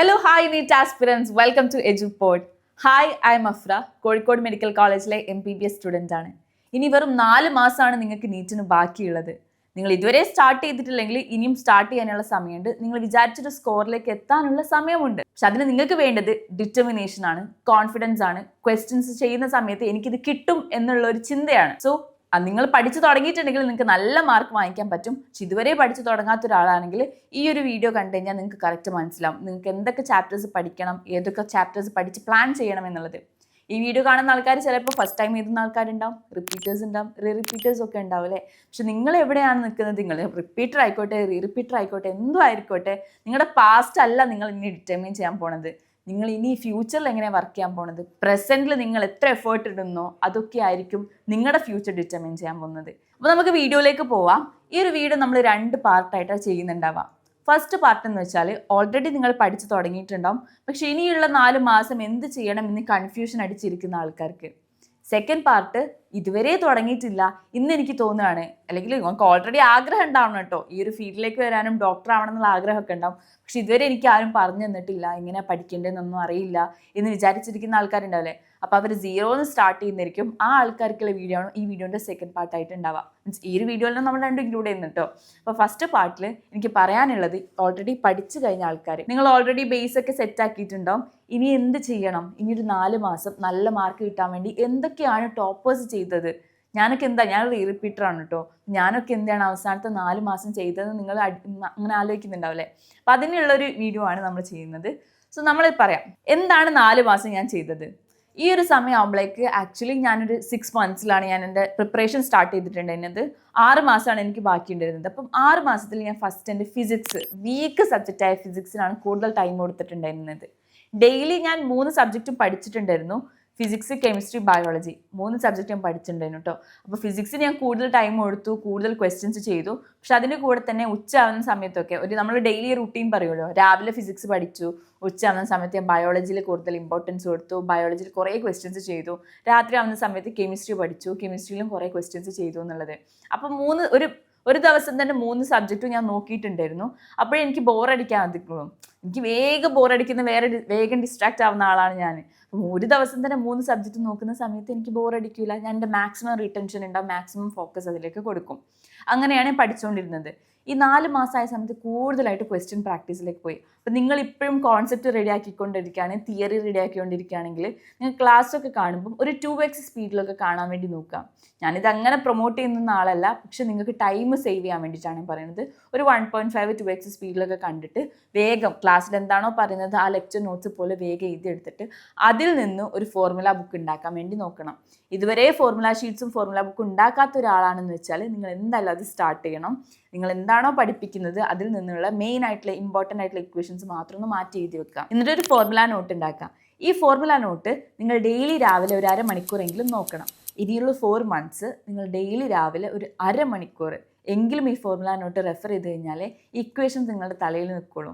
Hello, hi, NEET aspirants. Welcome to EduPod. Hi, I am Afra, Kozhikode medical കോളേജിലെ MBBS student ആണ്. ഇനി വെറും 4 മാസമാണ് നിങ്ങൾക്ക് നീറ്റിന് ബാക്കിയുള്ളത്. നിങ്ങൾ ഇതുവരെ സ്റ്റാർട്ട് ചെയ്തിട്ടില്ലെങ്കിൽ ഇനിയും സ്റ്റാർട്ട് ചെയ്യാനുള്ള സമയമുണ്ട്. നിങ്ങൾ വിചാരിച്ചൊരു സ്കോറിലേക്ക് എത്താനുള്ള സമയമുണ്ട്. പക്ഷെ അതിന് നിങ്ങൾക്ക് വേണ്ടത് ഡിറ്റർമിനേഷൻ ആണ്, കോൺഫിഡൻസ് ആണ്. ക്വസ്റ്റ്യൻസ് ചെയ്യുന്ന സമയത്ത് എനിക്കിത് കിട്ടും എന്നുള്ള ഒരു ചിന്തയാണ്. സോ നിങ്ങൾ പഠിച്ചു തുടങ്ങിയിട്ടുണ്ടെങ്കിൽ നിങ്ങൾക്ക് നല്ല മാർക്ക് വാങ്ങിക്കാൻ പറ്റും. പക്ഷെ ഇതുവരെ പഠിച്ചു തുടങ്ങാത്ത ഒരാളാണെങ്കിൽ ഈ ഒരു വീഡിയോ കണ്ടു കഴിഞ്ഞാൽ നിങ്ങൾക്ക് കറക്റ്റ് മനസ്സിലാവും നിങ്ങൾക്ക് എന്തൊക്കെ ചാപ്റ്റേഴ്സ് പഠിക്കണം, ഏതൊക്കെ ചാപ്റ്റേഴ്സ് പഠിച്ച് പ്ലാൻ ചെയ്യണം എന്നുള്ളത്. ഈ വീഡിയോ കാണുന്ന ആൾക്കാർ ചിലപ്പോൾ ഫസ്റ്റ് ടൈം എഴുതുന്ന ആൾക്കാരുണ്ടാവും, റിപ്പീറ്റേഴ്സ് ഉണ്ടാവും, റിപ്പീറ്റേഴ്സ് ഒക്കെ ഉണ്ടാവും അല്ലേ. പക്ഷെ നിങ്ങൾ എവിടെയാണ് നിൽക്കുന്നത്? നിങ്ങൾ റിപ്പീറ്റർ ആയിക്കോട്ടെ, റിപ്പീറ്റർ ആയിക്കോട്ടെ, എന്തോ ആയിക്കോട്ടെ, നിങ്ങളുടെ പാസ്റ്റ് അല്ല നിങ്ങൾ ഇനി ഡിറ്റർമിൻ ചെയ്യാൻ പോണത്. നിങ്ങൾ ഇനി ഫ്യൂച്ചറിൽ എങ്ങനെയാണ് വർക്ക് ചെയ്യാൻ പോണത്, പ്രസന്റിൽ നിങ്ങൾ എത്ര എഫേർട്ട് ഇടുന്നോ അതൊക്കെ ആയിരിക്കും നിങ്ങളുടെ ഫ്യൂച്ചർ ഡിറ്റർമിൻ ചെയ്യാൻ പോകുന്നത്. അപ്പോൾ നമുക്ക് വീഡിയോയിലേക്ക് പോവാം. ഈ ഒരു വീഡിയോ നമ്മൾ 2 പാർട്ടായിട്ടാണ് ചെയ്യുന്നുണ്ടാവാം. ഫസ്റ്റ് പാർട്ട് എന്ന് വെച്ചാൽ ഓൾറെഡി നിങ്ങൾ പഠിച്ചു തുടങ്ങിയിട്ടുണ്ടാവും, പക്ഷെ ഇനിയുള്ള 4 മാസം എന്ത് ചെയ്യണം എന്ന് കൺഫ്യൂഷൻ അടിച്ചിരിക്കുന്ന ആൾക്കാർക്ക്. സെക്കൻഡ് പാർട്ട് ഇതുവരെ തുടങ്ങിയിട്ടില്ല, ഇന്ന് എനിക്ക് തോന്നുകയാണ്, അല്ലെങ്കിൽ നിങ്ങൾക്ക് ഓൾറെഡി ആഗ്രഹം ഉണ്ടാവണം കേട്ടോ, ഈ ഒരു ഫീൽഡിലേക്ക് വരാനും ഡോക്ടർ ആവണം എന്നുള്ള ആഗ്രഹമൊക്കെ ഉണ്ടാവും. പക്ഷെ ഇതുവരെ എനിക്ക് ആരും പറഞ്ഞു തന്നിട്ടില്ല, എങ്ങനെ പഠിക്കേണ്ടതെന്നൊന്നും അറിയില്ല എന്ന് വിചാരിച്ചിരിക്കുന്ന ആൾക്കാരുണ്ടാവില്ലേ. അപ്പോൾ അവർ 0 സ്റ്റാർട്ട് ചെയ്യുന്നതായിരിക്കും. ആ ആൾക്കാർക്കുള്ള വീഡിയോ ആണ് ഈ വീഡിയോൻ്റെ സെക്കൻഡ് പാർട്ടായിട്ട് ഉണ്ടാവുക. മീൻസ് ഈ ഒരു വീഡിയോയിൽ നമ്മൾ രണ്ടും ഇൻക്ലൂഡ് ചെയ്യുന്നുണ്ട് കേട്ടോ. അപ്പോൾ ഫസ്റ്റ് പാർട്ടിൽ എനിക്ക് പറയാനുള്ളത്, ഓൾറെഡി പഠിച്ചു കഴിഞ്ഞ ആൾക്കാർ, നിങ്ങൾ ഓൾറെഡി ബേസ് ഒക്കെ സെറ്റ് ആക്കിയിട്ടുണ്ടാവും. ഇനി എന്ത് ചെയ്യണം? ഇനി ഒരു 4 മാസം നല്ല മാർക്ക് കിട്ടാൻ വേണ്ടി എന്തൊക്കെയാണ് ടോപ്പേഴ്സ് ചെയ്തത്? ഞാനൊക്കെ ഞാൻ റിപ്പീറ്ററാണ് കേട്ടോ. ഞാനൊക്കെ എന്താണ് അവസാനത്തെ 4 മാസം ചെയ്തതെന്ന് നിങ്ങൾ അങ്ങനെ ആലോചിക്കുന്നുണ്ടാവില്ലേ. അപ്പം അതിനുള്ളൊരു വീഡിയോ ആണ് നമ്മൾ ചെയ്യുന്നത്. സോ നമ്മൾ പറയാം എന്താണ് 4 മാസം ഞാൻ ചെയ്തത്. ഈ ഒരു സമയം ആകുമ്പോഴേക്ക് ആക്ച്വലി ഞാനൊരു 6 മന്ത്സിലാണ് ഞാൻ എൻ്റെ പ്രിപ്പറേഷൻ സ്റ്റാർട്ട് ചെയ്തിട്ടുണ്ടായിരുന്നത്. 6 മാസമാണ് എനിക്ക് ബാക്കി ഉണ്ടായിരുന്നത്. അപ്പം 6 മാസത്തിൽ ഞാൻ ഫസ്റ്റ് എൻ്റെ ഫിസിക്സ്, വീക്ക് സബ്ജക്റ്റായ ഫിസിക്സിനാണ് കൂടുതൽ ടൈം കൊടുത്തിട്ടുണ്ടായിരുന്നത്. ഡെയിലി ഞാൻ 3 സബ്ജക്റ്റും പഠിച്ചിട്ടുണ്ടായിരുന്നു. ഫിസിക്സ്, കെമിസ്ട്രി, ബയോളജി 3 സബ്ജക്റ്റ് ഞാൻ പഠിച്ചിട്ടുണ്ടായിരുന്നു കേട്ടോ. അപ്പോൾ ഫിസിക്സിന് ഞാൻ കൂടുതൽ ടൈം കൊടുത്തു, കൂടുതൽ ക്വസ്റ്റ്യൻസ് ചെയ്തു. പക്ഷെ അതിൻ്റെ കൂടെ തന്നെ ഉച്ചയാവുന്ന സമയത്തൊക്കെ നമ്മൾ ഡെയിലി റുട്ടീൻ പറയുമല്ലോ, രാവിലെ ഫിസിക്സ് പഠിച്ചു, ഉച്ചയാവുന്ന സമയത്ത് ഞാൻ ബയോളജിയിൽ കൂടുതൽ ഇമ്പോർട്ടൻസ് കൊടുത്തു, ബയോളജിയിൽ കുറേ ക്വസ്റ്റ്യൻസ് ചെയ്തു. രാത്രി ആവുന്ന സമയത്ത് കെമിസ്ട്രി പഠിച്ചു, കെമിസ്ട്രിയിലും കുറേ ക്വസ്റ്റ്യൻസ് ചെയ്തു എന്നുള്ളത്. അപ്പം ഒരു ദിവസം തന്നെ 3 സബ്ജക്റ്റും ഞാൻ നോക്കിയിട്ടുണ്ടായിരുന്നു. അപ്പോഴേ എനിക്ക് ബോറടിക്കാൻ അധികം, എനിക്ക് വേഗം വേഗം ഡിസ്ട്രാക്റ്റ് ആവുന്ന ആളാണ് ഞാൻ. അപ്പം ഒരു ദിവസം തന്നെ 3 സബ്ജക്റ്റ് നോക്കുന്ന സമയത്ത് എനിക്ക് ബോറടിക്കില്ല. ഞാൻ എൻ്റെ മാക്സിമം റിട്ടൻഷൻ ഉണ്ടാവും, മാക്സിമം ഫോക്കസ് അതിലേക്ക് കൊടുക്കും. അങ്ങനെയാണ് പഠിച്ചുകൊണ്ടിരുന്നത്. ഈ 4 മാസമായ സമയത്ത് കൂടുതലായിട്ട് ക്വസ്റ്റ്യൻ പ്രാക്ടീസിലേക്ക് പോയി. അപ്പം നിങ്ങൾ ഇപ്പോഴും കോൺസെപ്റ്റ് റെഡി ആക്കിക്കൊണ്ടിരിക്കുകയാണ്, തിയറി റെഡി ആക്കിക്കൊണ്ടിരിക്കുകയാണെങ്കിൽ നിങ്ങൾ ക്ലാസ്സൊക്കെ കാണുമ്പം ഒരു 2x സ്പീഡിലൊക്കെ കാണാൻ വേണ്ടി നോക്കാം. ഞാനിത് അങ്ങനെ പ്രൊമോട്ട് ചെയ്യുന്ന ആളല്ല, പക്ഷെ നിങ്ങൾക്ക് ടൈം സേവ് ചെയ്യാൻ വേണ്ടിയിട്ടാണ് പറയുന്നത്. ഒരു 1.5 2x സ്പീഡിലൊക്കെ കണ്ടിട്ട് വേഗം ക്ലാസ്സിൽ എന്താണോ പറയുന്നത് ആ ലെക്ചർ നോട്ട്സ് പോലെ വേഗം എഴുതിയെടുത്തിട്ട് അതിൽ നിന്ന് ഒരു ഫോർമുല ബുക്ക് ഉണ്ടാക്കാൻ വേണ്ടി നോക്കണം. ഇതുവരെ ഫോർമുല ഷീറ്റ്സും ഫോർമുല ബുക്കും ഉണ്ടാക്കാത്ത ഒരാളാണെന്ന് വെച്ചാൽ നിങ്ങൾ എന്തായാലും അത് സ്റ്റാർട്ട് ചെയ്യണം. നിങ്ങൾ എന്താണോ പഠിപ്പിക്കുന്നത് അതിൽ നിന്നുള്ള മെയിൻ ആയിട്ടുള്ള ഇമ്പോർട്ടൻ്റ് ആയിട്ടുള്ള ഇക്വേഷൻസ് മാത്രം ഒന്ന് മാറ്റി എഴുതി വെക്കുക. എന്നിട്ട് ഒരു ഫോർമുല നോട്ട് ഉണ്ടാക്കാം. ഈ ഫോർമുല നോട്ട് നിങ്ങൾ ഡെയിലി രാവിലെ ഒരു അരമണിക്കൂറെങ്കിലും നോക്കണം. ഇനിയുള്ള 4 മന്ത്സ് നിങ്ങൾ ഡെയിലി രാവിലെ ഒരു അരമണിക്കൂർ എങ്കിലും ഈ ഫോർമുല നോട്ട് റെഫർ ചെയ്ത് കഴിഞ്ഞാൽ ഇക്വേഷൻസ് നിങ്ങളുടെ തലയിൽ നിൽക്കുള്ളൂ.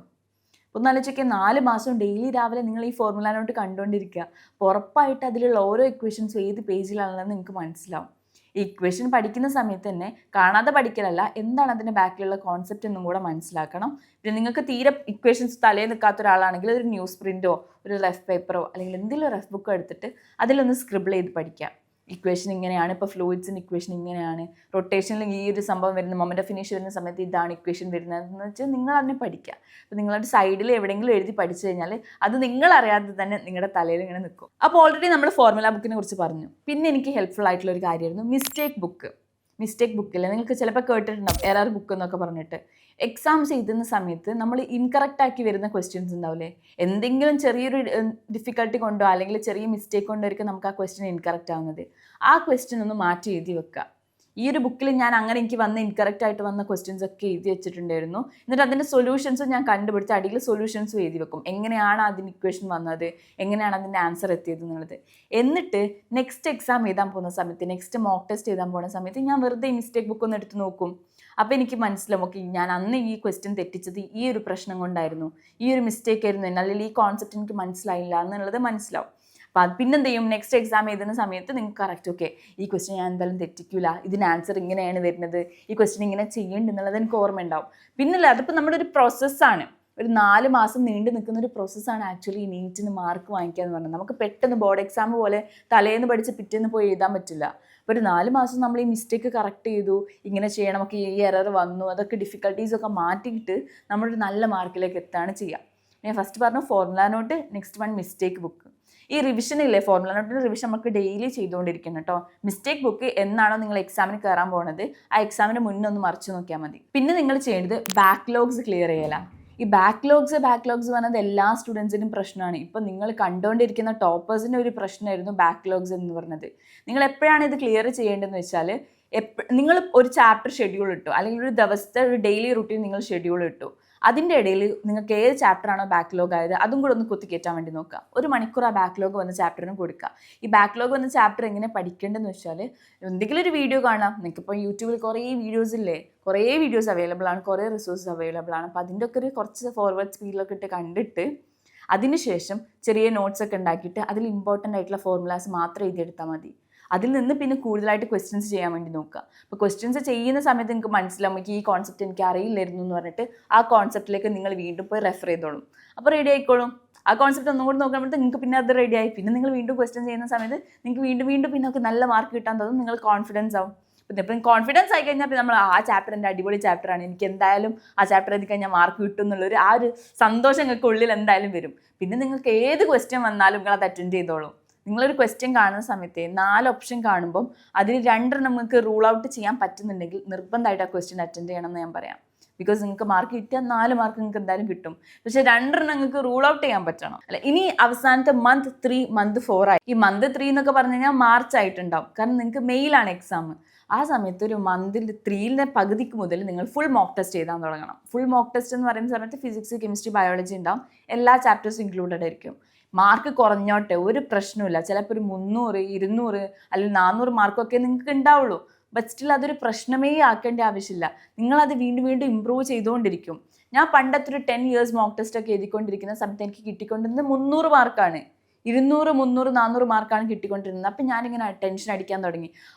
ഒന്ന് ആലോചിക്കുക, 4 മാസം ഡെയിലി രാവിലെ നിങ്ങൾ ഈ ഫോർമുല നോട്ട് കണ്ടുകൊണ്ടിരിക്കുക. അപ്പോൾ ഉറപ്പായിട്ട് അതിലുള്ള ഓരോ ഇക്വേഷൻസും ഏത് പേജിലാണെന്ന് നിങ്ങൾക്ക് മനസ്സിലാവും. ഈ ഇക്വേഷൻ പഠിക്കുന്ന സമയത്ത് തന്നെ കാണാതെ പഠിക്കലല്ല, എന്താണ് അതിൻ്റെ ബാക്കിലുള്ള കോൺസെപ്റ്റ് എന്നും കൂടെ മനസ്സിലാക്കണം. പിന്നെ നിങ്ങൾക്ക് തീരെ ഇക്വേഷൻസ് തലയിൽ നിൽക്കാത്ത ഒരാളാണെങ്കിൽ ഒരു ന്യൂസ് പ്രിൻറ്റോ ഒരു റഫ് പേപ്പറോ അല്ലെങ്കിൽ എന്തെങ്കിലും റഫ് ബുക്കോ എടുത്തിട്ട് അതിലൊന്ന് സ്ക്രിബിൾ ചെയ്ത് പഠിക്കാം. ഇക്വേഷൻ ഇങ്ങനെയാണ്, ഇപ്പോൾ ഫ്ലൂയിഡ്സിൻ്റെ ഇക്വേഷൻ ഇങ്ങനെയാണ്, റൊട്ടേഷനിൽ ഈ ഒരു സംഭവം വരുന്ന മൊമെൻ്റ് ഓഫ് ഇനേഷ്യ വരുന്ന സമയത്ത് ഇതാണ് ഇക്വേഷൻ വരുന്നതെന്ന് വെച്ചാൽ നിങ്ങൾ അതിനെ പഠിക്കുക. അപ്പോൾ നിങ്ങളുടെ സൈഡിൽ എവിടെയെങ്കിലും എഴുതി പഠിച്ചു കഴിഞ്ഞാൽ അത് നിങ്ങളറിയാതെ തന്നെ നിങ്ങളുടെ തലയിൽ ഇങ്ങനെ നിൽക്കും. അപ്പോൾ ഓൾറെഡി നമ്മൾ ഫോർമുല ബുക്കിനെ കുറിച്ച് പറഞ്ഞു. പിന്നെ എനിക്ക് ഹെൽപ്ഫുൾ ആയിട്ടുള്ള ഒരു കാര്യമായിരുന്നു മിസ്റ്റേക്ക് ബുക്കിൽ നിങ്ങൾക്ക് ചിലപ്പോൾ കേട്ടിട്ടുണ്ടാവും എറർ ബുക്ക് എന്നൊക്കെ പറഞ്ഞിട്ട്. എക്സാംസ് എഴുതുന്ന സമയത്ത് നമ്മൾ ഇൻകറക്റ്റ് ആക്കി വരുന്ന ക്വസ്റ്റ്യൻസ് ഉണ്ടാവില്ലേ, എന്തെങ്കിലും ചെറിയൊരു ഡിഫിക്കൽട്ടി കൊണ്ടോ അല്ലെങ്കിൽ ചെറിയ മിസ്റ്റേക്ക് കൊണ്ടോ ആയിരിക്കും നമുക്ക് ആ ക്വസ്റ്റ്യൻ ഇൻകറക്റ്റ് ആവുന്നത്. ആ ക്വസ്റ്റ്യൻ ഒന്ന് മാറ്റി എഴുതി വെക്കുക. ഈ ഒരു ബുക്കിൽ ഞാൻ അങ്ങനെ എനിക്ക് ഇൻകറക്റ്റ് ആയിട്ട് വന്ന ക്വസ്റ്റ്യൻസ് ഒക്കെ എഴുതി വെച്ചിട്ടുണ്ടായിരുന്നു. എന്നിട്ട് അതിൻ്റെ സൊല്യൂഷൻസും ഞാൻ കണ്ടുപിടിച്ച് അടിയിൽ സൊല്യൂഷൻസും എഴുതി വെക്കും. എങ്ങനെയാണ് അതിന് ഇക്വേഷൻ വന്നത്, എങ്ങനെയാണ് അതിൻ്റെ ആൻസർ എത്തിയത് എന്നുള്ളത്. എന്നിട്ട് നെക്സ്റ്റ് എക്സാം എഴുതാൻ പോകുന്ന സമയത്ത്, നെക്സ്റ്റ് മോക്ക് ടെസ്റ്റ് എഴുതാൻ പോകുന്ന സമയത്ത് ഞാൻ വെറുതെ ഈ മിസ്റ്റേക്ക് ബുക്ക് ഒന്ന് എടുത്ത് നോക്കും. അപ്പോൾ എനിക്ക് മനസ്സിലാവും, ഓക്കെ ഞാൻ അന്ന് ഈ ക്വസ്റ്റ്യൻ തെറ്റിച്ചത് ഈ ഒരു പ്രശ്നം കൊണ്ടായിരുന്നു, ഈ ഒരു മിസ്റ്റേക്ക് ആയിരുന്നു, അല്ലെങ്കിൽ ഈ കോൺസെപ്റ്റ് എനിക്ക് മനസ്സിലായില്ല എന്നുള്ളത് മനസ്സിലാവും. അപ്പോൾ അത് പിന്നെന്ത് ചെയ്യും, നെക്സ്റ്റ് എക്സാം എഴുതുന്ന സമയത്ത് നിങ്ങൾക്ക് കറക്റ്റ് ഓക്കെ ഈ ക്വസ്റ്റ്യൻ ഞാൻ എന്തായാലും തെറ്റിക്കില്ല, ഇതിന് ആൻസർ ഇങ്ങനെയാണ് വരുന്നത്, ഈ ക്വസ്റ്റ്യൻ ഇങ്ങനെ ചെയ്യേണ്ടത് എന്നുള്ളത് എനിക്ക് ഓർമ്മ ഉണ്ടാവും. പിന്നല്ല അതിപ്പോൾ നമ്മുടെ ഒരു പ്രോസസ്സാണ്. ഒരു 4 മാസം നീണ്ടു നിൽക്കുന്ന ഒരു പ്രോസസ്സാണ് ആക്ച്വലി ഈ നീറ്റിന് മാർക്ക് വാങ്ങിക്കുക എന്ന് പറഞ്ഞത്. നമുക്ക് പെട്ടെന്ന് ബോർഡ് എക്സാം പോലെ തലേന്ന് പഠിച്ച് പിറ്റേന്ന് പോയി എഴുതാൻ പറ്റില്ല. അപ്പോൾ ഒരു 4 മാസം നമ്മൾ ഈ മിസ്റ്റേക്ക് കറക്റ്റ് ചെയ്തു, ഇങ്ങനെ ചെയ്യണം, നമുക്ക് ഈ എറർ വന്നു, അതൊക്കെ ഡിഫിക്കൽട്ടീസൊക്കെ മാറ്റിയിട്ട് നമ്മളൊരു നല്ല മാർക്കിലേക്ക് എത്താണ് ചെയ്യുക. ഞാൻ ഫസ്റ്റ് പറഞ്ഞു formula note, next one mistake book. ഈ റിവിഷൻ ഇല്ലേ, ഫോർമുല നോട്ടിൻ്റെ റിവിഷൻ നമുക്ക് ഡെയിലി ചെയ്തുകൊണ്ടിരിക്കണം കേട്ടോ. മിസ്റ്റേക്ക് ബുക്ക് എന്നാണോ നിങ്ങൾ എക്സാമിന് കയറാൻ പോകുന്നത് ആ എക്സാമിന് മുന്നേ ഒന്ന് മറിച്ച് നോക്കിയാൽ മതി. പിന്നെ നിങ്ങൾ ചെയ്യേണ്ടത് ബാക്ക്ലോഗ്സ് ക്ലിയർ ചെയ്യല. ഈ ബാക്ക്ലോഗ്സ് പറഞ്ഞത് എല്ലാ സ്റ്റുഡൻസിനും പ്രശ്നമാണ്. ഇപ്പം നിങ്ങൾ കണ്ടുകൊണ്ടിരിക്കുന്ന ടോപ്പേഴ്സിൻ്റെ ഒരു പ്രശ്നമായിരുന്നു ബാക്ക്ലോഗ്സ് എന്ന് പറഞ്ഞത്. നിങ്ങൾ എപ്പോഴാണ് ഇത് ക്ലിയർ ചെയ്യേണ്ടതെന്ന് വെച്ചാൽ, നിങ്ങൾ ഒരു ചാപ്റ്റർ ഷെഡ്യൂൾ ഇട്ടു, അല്ലെങ്കിൽ ഒരു ദിവസത്തെ ഒരു ഡെയിലി റുട്ടീൻ നിങ്ങൾ ഷെഡ്യൂൾ ഇട്ടു. അതിൻ്റെ ഇടയിൽ നിങ്ങൾക്ക് ഏത് ചാപ്റ്ററാണോ ബാക്ക്ലോഗ് ആയത് അതും കൂടെ ഒന്ന് കുത്തിക്കയറ്റാൻ വേണ്ടി നോക്കുക. 1 മണിക്കൂർ ആ ബാക്ക്ലോഗ് വന്ന ചാപ്റ്ററിന് കൊടുക്കുക. ഈ ബാക്ക്ലോഗ് വന്ന ചാപ്റ്റർ എങ്ങനെ പഠിക്കേണ്ടതെന്ന് വെച്ചാൽ, എന്തെങ്കിലും ഒരു വീഡിയോ കാണാം. നിങ്ങൾക്കിപ്പോൾ യൂട്യൂബിൽ കുറേ വീഡിയോസ് ഇല്ലേ, കുറേ വീഡിയോസ് അവൈലബിൾ ആണ്, കുറേ റിസോഴ്സസ് അവൈലബിൾ ആണ്. അപ്പോൾ അതിൻ്റെ ഒക്കെ ഒരു കുറച്ച് ഫോർവേഡ് സ്പീഡിലൊക്കെ ഇട്ട് കണ്ടിട്ട് അതിനുശേഷം ചെറിയ നോട്ട്സ് ഒക്കെ ഉണ്ടാക്കിയിട്ട് അതിൽ ഇമ്പോർട്ടൻ്റ് ആയിട്ടുള്ള ഫോർമുലാസ് മാത്രം എഴുതിയെടുത്താൽ മതി. അതിൽ നിന്ന് പിന്നെ കൂടുതലായിട്ട് ക്വസ്റ്റ്യൻസ് ചെയ്യാൻ വേണ്ടി നോക്കുക. അപ്പോൾ ക്വസ്റ്റ്യൻസ് ചെയ്യുന്ന സമയത്ത് നിങ്ങൾക്ക് മനസ്സിലാവും എനിക്ക് ഈ കോൺസെപ്റ്റ് എനിക്ക് അറിയില്ലായിരുന്നു എന്ന് പറഞ്ഞിട്ട് ആ കോൺസെപ്റ്റിലേക്ക് നിങ്ങൾ വീണ്ടും പോയി റെഫർ ചെയ്തോളും. അപ്പോൾ റെഡി ആയിക്കോളും. ആ കോൺസെപ്റ്റ് ഒന്നും കൂടി നോക്കുമ്പോഴത്തേക്ക് നിങ്ങൾക്ക് പിന്നെ അത് റെഡി ആയി. പിന്നെ നിങ്ങൾ വീണ്ടും ക്വസ്റ്റ്യൻ ചെയ്യുന്ന സമയത്ത് നിങ്ങൾക്ക് വീണ്ടും പിന്നെ ഒക്കെ നല്ല മാർക്ക് കിട്ടാൻ തോന്നും, നിങ്ങൾ കോൺഫിഡൻസ് ആവും. പിന്നെ ഇപ്പം കോൺഫിഡൻസ് ആയി കഴിഞ്ഞാൽ പിന്നെ നമ്മൾ ആ ചാപ്റ്റർ എൻ്റെ അടിപൊളി ചാപ്റ്ററാണ്, എനിക്ക് എന്തായാലും ആ ചാപ്റ്റർ എത്തി കഴിഞ്ഞാൽ മാർക്ക് കിട്ടും എന്നുള്ളൊരു ആ ഒരു സന്തോഷം നിങ്ങൾക്ക് ഉള്ളിൽ എന്തായാലും വരും. പിന്നെ നിങ്ങൾക്ക് ഏത് ക്വസ്റ്റ്യൻ വന്നാലും നിങ്ങൾ അത് അറ്റൻഡ് ചെയ്തോളും. നിങ്ങളൊരു ക്വസ്റ്റ്യൻ കാണുന്ന സമയത്ത് 4 ഓപ്ഷൻ കാണുമ്പം അതിൽ 2 നമുക്ക് റൂൾ ഔട്ട് ചെയ്യാൻ പറ്റുന്നുണ്ടെങ്കിൽ നിർബന്ധമായിട്ട് ആ ക്വസ്റ്റ്യൻ അറ്റൻഡ് ചെയ്യണം എന്ന് ഞാൻ പറയാം. ബിക്കോസ് നിങ്ങൾക്ക് മാർക്ക് കിട്ടിയാൽ 4 മാർക്ക് നിങ്ങൾക്ക് എന്തായാലും കിട്ടും. പക്ഷേ 2 നിങ്ങൾക്ക് റൂൾ ഔട്ട് ചെയ്യാൻ പറ്റണം. അല്ല, ഇനി അവസാനത്തെ മന്ത് 3 മന്ത് 4 ആയി. ഈ മന്ത് 3 എന്നൊക്കെ പറഞ്ഞു കഴിഞ്ഞാൽ മാർച്ച് ആയിട്ടുണ്ടാവും. കാരണം നിങ്ങൾക്ക് മെയിലാണ് എക്സാം. ആ സമയത്ത് ഒരു മന്തിൽ 3ന്റെ പകുതിക്ക് മുതൽ നിങ്ങൾ ഫുൾ മോക്ക് ടെസ്റ്റ് ചെയ്താൽ തുടങ്ങണം. ഫുൾ മോക്ക് ടെസ്റ്റ് എന്ന് പറയുന്ന സമയത്ത് ഫിസിക്സ്, കെമിസ്ട്രി, ബയോളജി ഉണ്ടാവും. എല്ലാ ചാപ്റ്റേഴ്സും ഇൻക്ലൂഡഡ് ആയിരിക്കും. മാർക്ക് കുറഞ്ഞോട്ടെ, ഒരു പ്രശ്നമില്ല. ചിലപ്പോൾ ഒരു 300, 200 അല്ലെങ്കിൽ 400 മാർക്കൊക്കെ നിങ്ങൾക്ക് ഉണ്ടാവുള്ളൂ. ബട്ട് സ്റ്റിൽ അതൊരു പ്രശ്നമേ ആക്കേണ്ട ആവശ്യമില്ല. നിങ്ങളത് വീണ്ടും ഇമ്പ്രൂവ് ചെയ്തുകൊണ്ടിരിക്കും. ഞാൻ പണ്ടത്തെ ഒരു 10 ഇയേഴ്സ് മോക്ക് ടെസ്റ്റ് ഒക്കെ എഴുതിക്കൊണ്ടിരിക്കുന്ന സമയത്ത് എനിക്ക് കിട്ടിക്കൊണ്ടിരുന്നത് 300 മാർക്കാണ്. 200, 300, 400 മാർക്കാണ് കിട്ടിക്കൊണ്ടിരുന്നത്. അപ്പം ഞാനിങ്ങനെ ടെൻഷൻ അടിക്കാൻ തുടങ്ങി.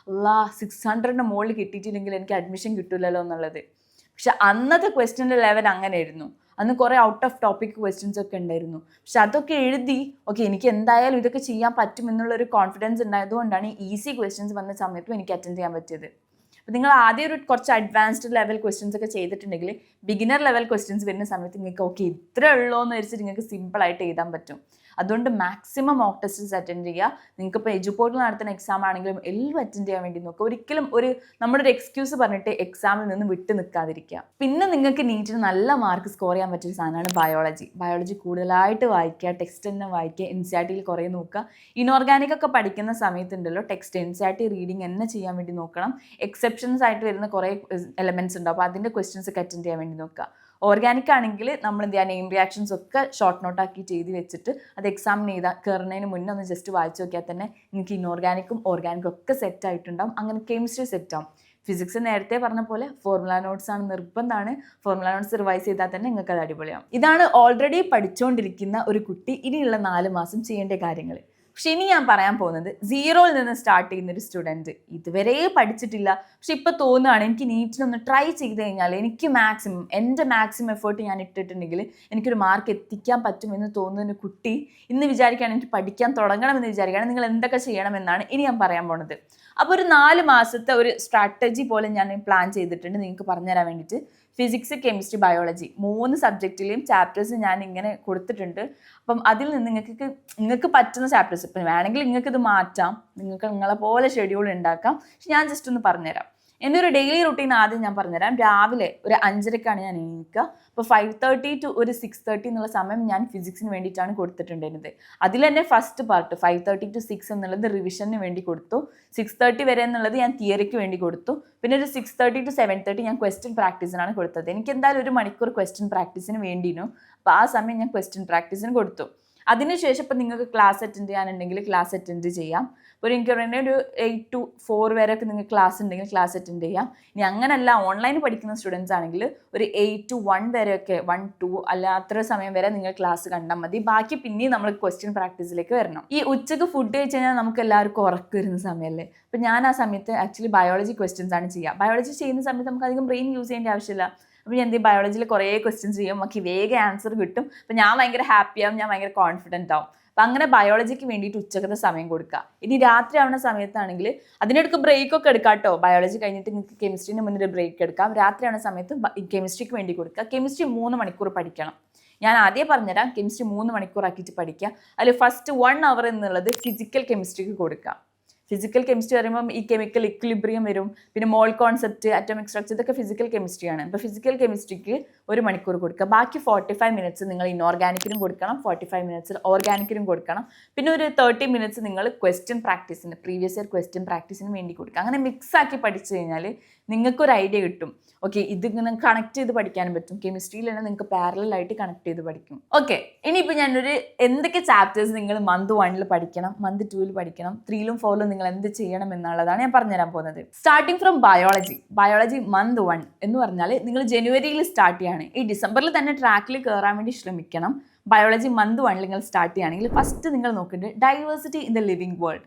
600ന് മുകളിൽ കിട്ടിയിട്ടില്ലെങ്കിൽ എനിക്ക് അഡ്മിഷൻ കിട്ടില്ലല്ലോ എന്നുള്ളത്. പക്ഷെ അന്നത്തെ ക്വസ്റ്റ്യൻ്റെ ലെവൽ അങ്ങനെയായിരുന്നു. അന്ന് കുറേ ഔട്ട് ഓഫ് ടോപ്പിക് ക്വസ്റ്റ്യൻസ് ഒക്കെ ഉണ്ടായിരുന്നു. പക്ഷെ അതൊക്കെ എഴുതി ഓക്കെ എനിക്ക് എന്തായാലും ഇതൊക്കെ ചെയ്യാൻ പറ്റുമെന്നുള്ളൊരു കോൺഫിഡൻസ് ഉണ്ടായതുകൊണ്ടാണ് ഈസി ക്വസ്റ്റ്യൻസ് വന്ന സമയത്തും എനിക്ക് അറ്റൻഡ് ചെയ്യാൻ പറ്റിയത്. അപ്പോൾ നിങ്ങൾ ആദ്യം ഒരു കുറച്ച് അഡ്വാൻസ്ഡ് ലെവൽ ക്വസ്റ്റ്യൻസ് ഒക്കെ ചെയ്തിട്ടുണ്ടെങ്കിൽ ബിഗിനർ ലെവൽ ക്വസ്റ്റ്യൻസ് വരുന്ന സമയത്ത് നിങ്ങൾക്ക് ഓക്കെ ഇത്രേ ഉള്ളൂ എന്ന് വെച്ചിട്ട് നിങ്ങൾക്ക് സിമ്പിളായിട്ട് എഴുതാൻ പറ്റും. അതുകൊണ്ട് മാക്സിമം മോക്ക് ടെസ്റ്റ്സ് അറ്റൻഡ് ചെയ്യുക. നിങ്ങൾക്കിപ്പോൾ എജുപോർട്ടിൽ നടത്തുന്ന എക്സാം ആണെങ്കിലും എല്ലാം അറ്റൻഡ് ചെയ്യാൻ വേണ്ടി നോക്കുക. ഒരിക്കലും നമ്മുടെ ഒരു എക്സ്ക്യൂസ് പറഞ്ഞിട്ട് എക്സാമിൽ നിന്ന് വിട്ട് നിൽക്കാതിരിക്കുക. പിന്നെ നിങ്ങൾക്ക് നീറ്റിന് നല്ല മാർക്ക് സ്കോർ ചെയ്യാൻ പറ്റിയ സാധനമാണ് ബയോളജി കൂടുതലായിട്ട് വായിക്കുക, ടെക്സ്റ്റ് തന്നെ വായിക്കുക, NCERTയിൽ കുറേ നോക്കുക. ഇനോർഗാനിക് ഒക്കെ പഠിക്കുന്ന സമയത്തുണ്ടല്ലോ ടെക്സ്റ്റ് NCERT റീഡിങ് തന്നെ ചെയ്യാൻ വേണ്ടി നോക്കണം. എക്സെപ്ഷൻസ് ആയിട്ട് വരുന്ന കുറേ എലമെൻറ്റ്സ് ഉണ്ടാവും. അപ്പോൾ അതിൻ്റെ ക്വസ്റ്റ്യൻസ് ഒക്കെ അറ്റൻഡ് ചെയ്യാൻ വേണ്ടി നോക്കുക. ഓർഗാനിക് ആണെങ്കിൽ നമ്മൾ എന്ത് ചെയ്യുക, നെയിം റിയാക്ഷൻസ് ഒക്കെ ഷോർട്ട് നോട്ടാക്കിയിട്ട് എഴുതി വെച്ചിട്ട് അത് എക്സാമിന് കയറുന്നതിന് മുന്നേ ഒന്ന് ജസ്റ്റ് വായിച്ച് നോക്കിയാൽ തന്നെ നിങ്ങൾക്ക് ഇനോർഗാനിക്കും ഓർഗാനിക്കും ഒക്കെ സെറ്റ് ആയിട്ടുണ്ടാവും. അങ്ങനെ കെമിസ്ട്രി സെറ്റ് ആവും. ഫിസിക്സ് നേരത്തെ പറഞ്ഞ പോലെ ഫോർമുല നോട്ട്സ് ആണ് നിർബന്ധമാണ്. ഫോർമുല നോട്ട്സ് റിവൈസ് ചെയ്താൽ തന്നെ നിങ്ങൾക്ക് അത് അടിപൊളിയാവും. ഇതാണ് ഓൾറെഡി പഠിച്ചുകൊണ്ടിരിക്കുന്ന ഒരു കുട്ടി ഇനിയുള്ള 4 മാസം ചെയ്യേണ്ട കാര്യങ്ങൾ. പക്ഷെ ഇനി ഞാൻ പറയാൻ പോകുന്നത് 0യിൽ നിന്ന് സ്റ്റാർട്ട് ചെയ്യുന്നൊരു സ്റ്റുഡൻറ്റ് ഇതുവരെ പഠിച്ചിട്ടില്ല, പക്ഷെ ഇപ്പോൾ തോന്നുകയാണ് എനിക്ക് നീറ്റിനൊന്ന് ട്രൈ ചെയ്ത് കഴിഞ്ഞാൽ എനിക്ക് എൻ്റെ മാക്സിമം എഫേർട്ട് ഞാൻ ഇട്ടിട്ടുണ്ടെങ്കിൽ എനിക്കൊരു മാർക്ക് എത്തിക്കാൻ പറ്റുമെന്ന് തോന്നുന്ന കുട്ടി ഇന്ന് വിചാരിക്കുകയാണ് എനിക്ക് പഠിക്കാൻ തുടങ്ങണമെന്ന് വിചാരിക്കുകയാണ്. നിങ്ങൾ എന്തൊക്കെ ചെയ്യണമെന്നാണ് ഇനി ഞാൻ പറയാൻ പോകുന്നത്. അപ്പോൾ ഒരു 4 മാസത്തെ ഒരു സ്ട്രാറ്റജി പോലെ ഞാൻ പ്ലാൻ ചെയ്തിട്ടുണ്ട് നിങ്ങൾക്ക് പറഞ്ഞുതരാൻ വേണ്ടിയിട്ട്. ഫിസിക്സ്, കെമിസ്ട്രി, ബയോളജി 3 സബ്ജക്റ്റിലെയും ചാപ്റ്റേഴ്സ് ഞാൻ ഇങ്ങനെ കൊടുത്തിട്ടുണ്ട്. അപ്പം അതിൽ നിന്ന് നിങ്ങൾക്ക് പറ്റുന്ന ചാപ്റ്റേഴ്സ് ഇപ്പം വേണമെങ്കിൽ നിങ്ങൾക്ക് ഇത് മാറ്റാം, നിങ്ങൾക്ക് നിങ്ങളെ പോലെ ഷെഡ്യൂൾ ഉണ്ടാക്കാം. പക്ഷെ ഞാൻ ജസ്റ്റ് ഒന്ന് പറഞ്ഞുതരാം. എൻ്റെ ഒരു ഡെയിലി റുട്ടീൻ ആദ്യം ഞാൻ പറഞ്ഞുതരാം. രാവിലെ ഒരു 5:30ക്കാണ് ഞാൻ എണീക്കുക. അപ്പോൾ 5:30 to ഒരു 6:30 എന്നുള്ള സമയം ഞാൻ ഫിസിക്സിന് വേണ്ടിയിട്ടാണ് കൊടുത്തിട്ടുണ്ടായിരുന്നത്. അതിൽ തന്നെ ഫസ്റ്റ് പാർട്ട് 5:30 to 6 എന്നുള്ളത് റിവിഷന് വേണ്ടി കൊടുത്തു. 6:30 വരെ എന്നുള്ളത് ഞാൻ തിയറിക്ക് വേണ്ടി കൊടുത്തു. പിന്നെ ഒരു 6:30 to 7:30 ഞാൻ ക്വസ്റ്റ്യൻ പ്രാക്ടീസിനാണ് കൊടുത്തത്. എനിക്ക് എന്തായാലും 1 മണിക്കൂർ ക്വസ്റ്റ്യൻ പ്രാക്ടീസിന് വേണ്ടിയിരുന്നു. അപ്പോൾ ആ സമയം ഞാൻ ക്വസ്റ്റ്യൻ പ്രാക്ടീസിന് കൊടുത്തു. അതിനുശേഷം ഇപ്പം നിങ്ങൾക്ക് ക്ലാസ് അറ്റൻഡ് ചെയ്യാനുണ്ടെങ്കിൽ ക്ലാസ് അറ്റൻഡ് ചെയ്യാം. ഒരു എനിക്ക് പറയുന്നത് ഒരു 8 to 4 വരെയൊക്കെ നിങ്ങൾക്ക് ക്ലാസ് ഉണ്ടെങ്കിൽ ക്ലാസ് അറ്റൻഡ് ചെയ്യാം. ഇനി അങ്ങനെയല്ല ഓൺലൈൻ പഠിക്കുന്ന സ്റ്റുഡൻസ് ആണെങ്കിൽ ഒരു 8 to 1 വരെയൊക്കെ 1, 2 അല്ല അത്ര സമയം വരെ നിങ്ങൾ ക്ലാസ് കണ്ടാൽ മതി. ബാക്കി പിന്നെയും നമ്മൾ ക്വസ്റ്റ്യൻ പ്രാക്ടീസിലേക്ക് വരണം. ഈ ഉച്ചക്ക് ഫുഡ് കഴിച്ച് കഴിഞ്ഞാൽ നമുക്ക് എല്ലാവർക്കും ഉറക്കം വരുന്ന സമയമല്ലേ. അപ്പം ഞാൻ ആ സമയത്ത് ആക്ച്വലി ബയോളജി ക്വസ്റ്റ്യൻസ് ആണ് ചെയ്യുക. ബയോളജി ചെയ്യുന്ന സമയത്ത് നമുക്ക് അധികം ബ്രെയിൻ യൂസ് ചെയ്യേണ്ട ആവശ്യമില്ല. അപ്പോൾ ഞാൻ എന്ത് ചെയ്യും, ബയോളജിയിൽ കുറേ ക്വസ്റ്റ്യൻസ് ചെയ്യും, നമുക്ക് വേഗം ആൻസർ കിട്ടും. അപ്പോൾ ഞാൻ ഭയങ്കര ഹാപ്പി ആവും, ഞാൻ ഭയങ്കര കോൺഫിഡൻറ്റ് ആവും. അപ്പം അങ്ങനെ ബയോളജിക്ക് വേണ്ടിയിട്ട് ഉച്ചക്കത്തെ സമയം കൊടുക്കുക. ഇനി രാത്രി ആവുന്ന സമയത്താണെങ്കിൽ അതിനിടയ്ക്ക് ബ്രേക്കൊക്കെ എടുക്കാം കേട്ടോ. ബയോളജി കഴിഞ്ഞിട്ട് നിങ്ങൾക്ക് കെമിസ്ട്രീന് മുന്നിൽ ബ്രേക്ക് എടുക്കാം. രാത്രി ആവുന്ന സമയത്ത് കെമിസ്ട്രിക്ക് വേണ്ടി കൊടുക്കുക. കെമിസ്ട്രി 3 മണിക്കൂർ പഠിക്കണം. ഞാൻ ആദ്യം പറഞ്ഞുതരാം, കെമിസ്ട്രി 3 മണിക്കൂറാക്കിയിട്ട് പഠിക്കുക. അതിൽ ഫസ്റ്റ് 1 അവർ എന്നുള്ളത് ഫിസിക്കൽ കെമിസ്ട്രിക്ക് കൊടുക്കുക. ഫിസിക്കൽ കെമിസ്ട്രി പറയുമ്പോൾ ഈ കെമിക്കൽ ഇക്വിലിബ്രിയം വരും, പിന്നെ മോൾ കോൺസെപ്റ്റ്, അറ്റോമിക് സ്ട്രക്ചർ, ഇതൊക്കെ ഫിസിക്കൽ കെമിസ്ട്രിയാണ്. അപ്പോൾ ഫിസിക്കൽ കെമിസ്ട്രിക്ക് 1 മണിക്കൂർ കൊടുക്കുക. ബാക്കി 45 മിനിറ്റ്സ് നിങ്ങൾ ഇൻഓർഗാനിക്കിനും കൊടുക്കണം, 45 മിനിറ്റ്സ് ഓർഗാനിക്കിനും കൊടുക്കണം. പിന്നെ ഒരു 30 മിനിറ്റ്സ് നിങ്ങൾ ക്വസ്റ്റ്യൻ പ്രാക്ടീസിന്, പ്രീവിയസ് ഇയർ ക്വസ്റ്റ്യൻ പ്രാക്ടീസിന് വേണ്ടി കൊടുക്കുക. അങ്ങനെ മിക്സ് ആക്കി പഠിച്ചു കഴിഞ്ഞാൽ നിങ്ങൾക്കൊരു ഐഡിയ കിട്ടും. ഓക്കെ, ഇതിങ്ങനെ കണക്ട് ചെയ്ത് പഠിക്കാനും പറ്റും. കെമിസ്ട്രിയിൽ തന്നെ നിങ്ങൾക്ക് പാരലായിട്ട് കണക്ട് ചെയ്ത് പഠിക്കും. ഓക്കെ, ഇനിയിപ്പോൾ ഞാനൊരു എന്തൊക്കെ ചാപ്റ്റേഴ്സ് നിങ്ങൾ മന്ത് 1 പഠിക്കണം, മന്ത് 2 പഠിക്കണം, 3 4 നിങ്ങൾ എന്ത് ചെയ്യണം എന്നുള്ളതാണ് ഞാൻ പറഞ്ഞുതരാൻ പോകുന്നത്. സ്റ്റാർട്ടിങ് ഫ്രം ബയോളജി മന്ത് 1 എന്ന് പറഞ്ഞാൽ നിങ്ങൾ ജനുവരിയിൽ സ്റ്റാർട്ട് ചെയ്യാണ്. ഈ ഡിസംബറിൽ തന്നെ ട്രാക്കിൽ കയറാൻ വേണ്ടി ശ്രമിക്കണം. ബയോളജി മന്ത് 1 നിങ്ങൾ സ്റ്റാർട്ട് ചെയ്യുകയാണെങ്കിൽ ഫസ്റ്റ് നിങ്ങൾ നോക്കേണ്ടത് diversity in the living world.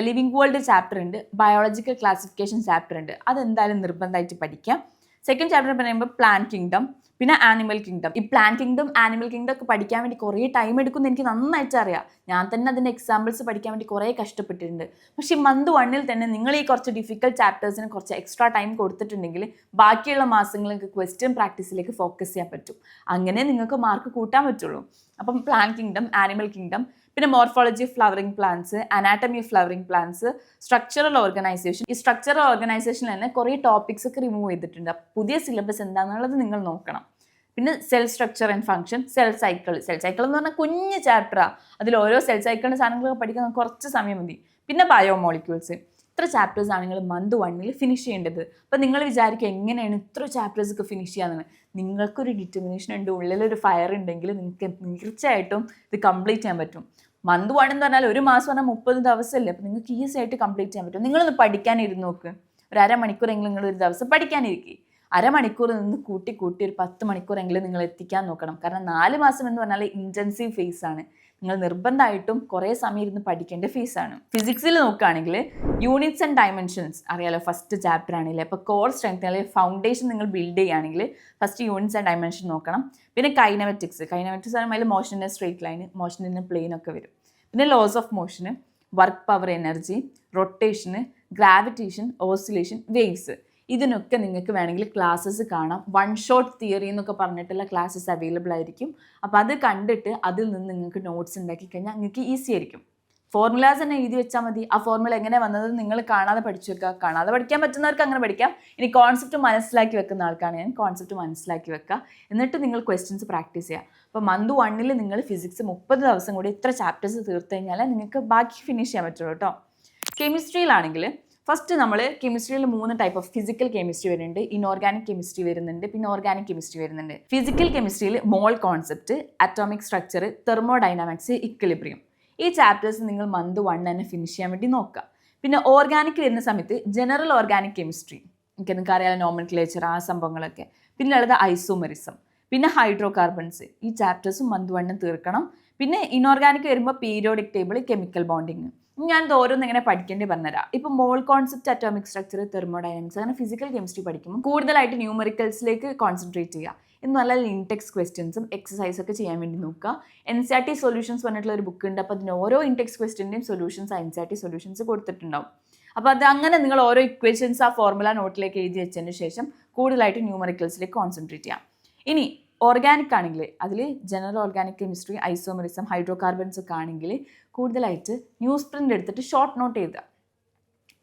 Living world chapter ഉണ്ട്, ബയോളജിക്കൽ ക്ലാസിഫിക്കേഷൻ ചാപ്റ്റർ ഉണ്ട്. അതെന്തായാലും നിർബന്ധമായിട്ട് പഠിക്കാം. സെക്കൻഡ് ചാപ്റ്റർ പറയുമ്പോൾ പ്ലാൻ കിങ്ഡം, പിന്നെ ആനിമൽ കിങ്ഡം. ഈ പ്ലാൻ കിങ്ഡം, ആനിമൽ കിങ്ഡം ഒക്കെ പഠിക്കാൻ വേണ്ടി കുറേ ടൈം എടുക്കുമെന്ന് എനിക്ക് നന്നായിട്ട് അറിയാം. ഞാൻ തന്നെ അതിൻ്റെ എക്സാമ്പിൾസ് പഠിക്കാൻ വേണ്ടി കുറേ കഷ്ടപ്പെട്ടിട്ടുണ്ട്. പക്ഷേ മന്ത് 1 തന്നെ നിങ്ങൾ ഈ കുറച്ച് ഡിഫിക്കൽട്ട് ചാപ്റ്റേഴ്സിന് കുറച്ച് എക്സ്ട്രാ ടൈം കൊടുത്തിട്ടുണ്ടെങ്കിൽ ബാക്കിയുള്ള മാസങ്ങൾക്ക് ക്വസ്റ്റ്യൻ പ്രാക്ടീസിലേക്ക് ഫോക്കസ് ചെയ്യാൻ പറ്റും. അങ്ങനെ നിങ്ങൾക്ക് മാർക്ക് കൂട്ടാൻ പറ്റുള്ളൂ. അപ്പം പ്ലാൻ കിങ്ഡം, ആനിമൽ കിങ്ഡം, പിന്നെ morphology of flowering plants, anatomy of flowering plants, structural organisation. ഈ സ്ട്രക്ചറൽ ഓർഗനൈസേഷനിൽ തന്നെ കുറേ ടോപ്പിക്സ് ഒക്കെ റിമൂവ് ചെയ്തിട്ടുണ്ട്. പുതിയ സിലബസ് എന്താണെന്നുള്ളത് നിങ്ങൾ നോക്കണം. പിന്നെ cell structure and function, cell cycle എന്ന് പറഞ്ഞാൽ കുഞ്ഞ് ചാപ്റ്ററാണ്. അതിൽ ഓരോ സെൽ സൈക്കിളിൻ്റെ സാധനങ്ങളൊക്കെ പഠിക്കാൻ കുറച്ച് സമയം മതി. പിന്നെ ബയോമോളിക്യൂൾസ്. ഇത്ര ചാപ്റ്റേഴ്സ് ആണ് നിങ്ങൾ മന്ത് 1 ഫിനിഷ് ചെയ്യേണ്ടത്. അപ്പോൾ നിങ്ങൾ വിചാരിക്കുക എങ്ങനെയാണ് ഇത്ര ചാപ്റ്റേഴ്സ് ഒക്കെ ഫിനിഷ് ചെയ്യാമെന്ന്. നിങ്ങൾക്കൊരു ഡിറ്റർമിനേഷൻ ഉണ്ട്, ഉള്ളിലൊരു ഫയർ ഉണ്ടെങ്കിൽ നിങ്ങൾക്ക് തീർച്ചയായിട്ടും ഇത് കംപ്ലീറ്റ് ചെയ്യാൻ പറ്റും. മന്ത് 1 എന്ന് പറഞ്ഞാൽ ഒരു മാസം പറഞ്ഞാൽ 30 ദിവസമല്ലേ. അപ്പോൾ നിങ്ങൾക്ക് ഈസി ആയിട്ട് കംപ്ലീറ്റ് ചെയ്യാൻ പറ്റും. നിങ്ങളൊന്ന് പഠിക്കാനിരുന്ന് നോക്ക്. ഒരു അരമണിക്കൂറെങ്കിലും നിങ്ങൾ ഒരു ദിവസം പഠിക്കാനിരിക്കുക. അരമണിക്കൂർ നിന്ന് കൂട്ടി ഒരു 10 മണിക്കൂറെങ്കിലും നിങ്ങൾ എത്തിക്കാൻ നോക്കണം. കാരണം 4 മാസം എന്ന് പറഞ്ഞാൽ ഇൻറ്റൻസീവ് ഫേസ് ആണ്. നിങ്ങൾ നിർബന്ധമായിട്ടും കുറേ സമയം ഇരുന്ന് പഠിക്കേണ്ട ഫേസാണ്. ഫിസിക്സിൽ നോക്കുകയാണെങ്കിൽ യൂണിറ്റ്സ് ആൻഡ് ഡയമെൻഷൻസ് അറിയാലോ, ഫസ്റ്റ് ചാപ്റ്റർ ആണെങ്കിൽ. അപ്പോൾ കോർ സ്ട്രെങ്ത് അല്ലെങ്കിൽ ഫൗണ്ടേഷൻ നിങ്ങൾ ബിൽഡ് ചെയ്യുകയാണെങ്കിൽ ഫസ്റ്റ് യൂണിറ്റ്സ് ആൻഡ് ഡയമെൻഷൻ നോക്കണം. പിന്നെ കൈനമെറ്റിക്സ് പറയുമ്പോൾ അതിൽ മോഷൻ്റെ സ്ട്രേറ്റ് ലൈൻ, മോഷൻ്റെ പ്ലെയിൻ ഒക്കെ വരും. പിന്നെ laws of motion, work power energy, rotation, gravitation, oscillation, waves. ഇതിനൊക്കെ നിങ്ങൾക്ക് വേണമെങ്കിൽ ക്ലാസ്സസ് കാണാം. 1 ഷോട്ട് തിയറി എന്നൊക്കെ പറഞ്ഞിട്ടുള്ള ക്ലാസ്സസ് അവൈലബിൾ ആയിരിക്കും. അപ്പോൾ അത് കണ്ടിട്ട് അതിൽ നിന്ന് നിങ്ങൾക്ക് നോട്ട്സ് ഉണ്ടാക്കി കഴിഞ്ഞാൽ നിങ്ങൾക്ക് ഈസി ആയിരിക്കും. ഫോർമുലാസ് തന്നെ എഴുതി വെച്ചാൽ മതി. ആ ഫോർമുല എങ്ങനെ വന്നത് നിങ്ങൾ കാണാതെ പഠിച്ചു വെക്കുക. കാണാതെ പഠിക്കാൻ പറ്റുന്നവർക്ക് അങ്ങനെ പഠിക്കാം. ഇനി കോൺസെപ്റ്റ് മനസ്സിലാക്കി വെക്കുന്ന ആൾക്കാണ് ഞാൻ, കോൺസെപ്റ്റ് മനസ്സിലാക്കി വെക്കുക. എന്നിട്ട് നിങ്ങൾ ക്വസ്റ്റ്യൻസ് പ്രാക്ടീസ് ചെയ്യുക. അപ്പോൾ മന്ത് 1 നിങ്ങൾ ഫിസിക്സ് 30 ദിവസം കൂടി ഇത്ര ചാപ്റ്റേഴ്സ് തീർത്ത് കഴിഞ്ഞാൽ നിങ്ങൾക്ക് ബാക്കി ഫിനിഷ് ചെയ്യാൻ പറ്റുള്ളൂ കേട്ടോ. കെമിസ്ട്രിയിലാണെങ്കിൽ ഫസ്റ്റ് നമ്മൾ കെമിസ്ട്രിയിൽ 3 ടൈപ്പ് ഓഫ് ഫിസിക്കൽ കെമിസ്ട്രി വരുന്നുണ്ട്, ഇൻഓർഗാനിക് കെമിസ്ട്രി വരുന്നുണ്ട്, പിന്നെ ഓർഗാനിക് കെമിസ്ട്രി വരുന്നുണ്ട്. ഫിസിക്കൽ കെമിസ്ട്രിയിൽ mole concept, atomic structure, thermodynamics, equilibrium. ഈ ചാപ്റ്റേഴ്സ് നിങ്ങൾ മന്ത് 1 തന്നെ ഫിനിഷ് ചെയ്യാൻ വേണ്ടി നോക്കുക. പിന്നെ ഓർഗാനിക് വരുന്ന സമയത്ത് ജനറൽ ഓർഗാനിക് കെമിസ്ട്രി, നിങ്ങൾക്ക് അറിയാലോ, നോമൻക്ലേച്ചർ, ആ സംഭവങ്ങളൊക്കെ. പിന്നെ ഉള്ളത് ഐസോമെറിസം, പിന്നെ ഹൈഡ്രോ കാർബൺസ്. ഈ ചാപ്റ്റേഴ്സും മന്ത് 1 തീർക്കണം. പിന്നെ ഇൻഓർഗാനിക് വരുമ്പോൾ പീരിയോഡിക് ടേബിൾ, കെമിക്കൽ ബോണ്ടിങ്. ഞാൻ ഓരോന്ന് എങ്ങനെ പഠിക്കേണ്ടി പറഞ്ഞുതരാം. ഇപ്പോൾ മോൾ കോൺസെപ്റ്റ്, അറ്റോമിക് സ്ട്രക്ചർ, തെർമോഡൈനാമിക്സ്, അങ്ങനെ ഫിസിക്കൽ കെമിസ്ട്രി പഠിക്കുമ്പോൾ കൂടുതലായിട്ട് ന്യൂമറിക്കൽസിലേക്ക് കോൺസെൻട്രേറ്റ് ചെയ്യുക. എന്ന് നല്ല ഇൻടെക്സ് ക്വസ്റ്റ്യൻസും എക്സസൈസൊക്കെ ചെയ്യാൻ വേണ്ടി നോക്കുക. NCERT സൊല്യൂഷൻസ് പറഞ്ഞിട്ടുള്ള ഒരു ബുക്ക് ഉണ്ട്. അപ്പോൾ അതിന് ഓരോ ഇൻടെക്സ് ക്വസ്റ്റ്യൻ്റെയും സൊല്യൂഷൻസ് NCERT സൊല്യൂഷൻസ് കൊടുത്തിട്ടുണ്ടാവും. അപ്പോൾ അത് അങ്ങനെ നിങ്ങൾ ഓരോ ഇക്വേഷൻസ് ആ ഫോർമുല നോട്ടിലേക്ക് എഴുതി വെച്ചതിന് ശേഷം കൂടുതലായിട്ട് ന്യൂമറിക്കൽസിലേക്ക് കോൺസെൻട്രേറ്റ് ചെയ്യാം. ഇനി ഓർഗാനിക് ആണെങ്കിൽ അതിൽ general organic chemistry, isomerism, hydro carbons ഒക്കെ ആണെങ്കിൽ കൂടുതലായിട്ട് ന്യൂസ് പ്രിൻ്റ് എടുത്തിട്ട് ഷോർട്ട് നോട്ട് എഴുതുക.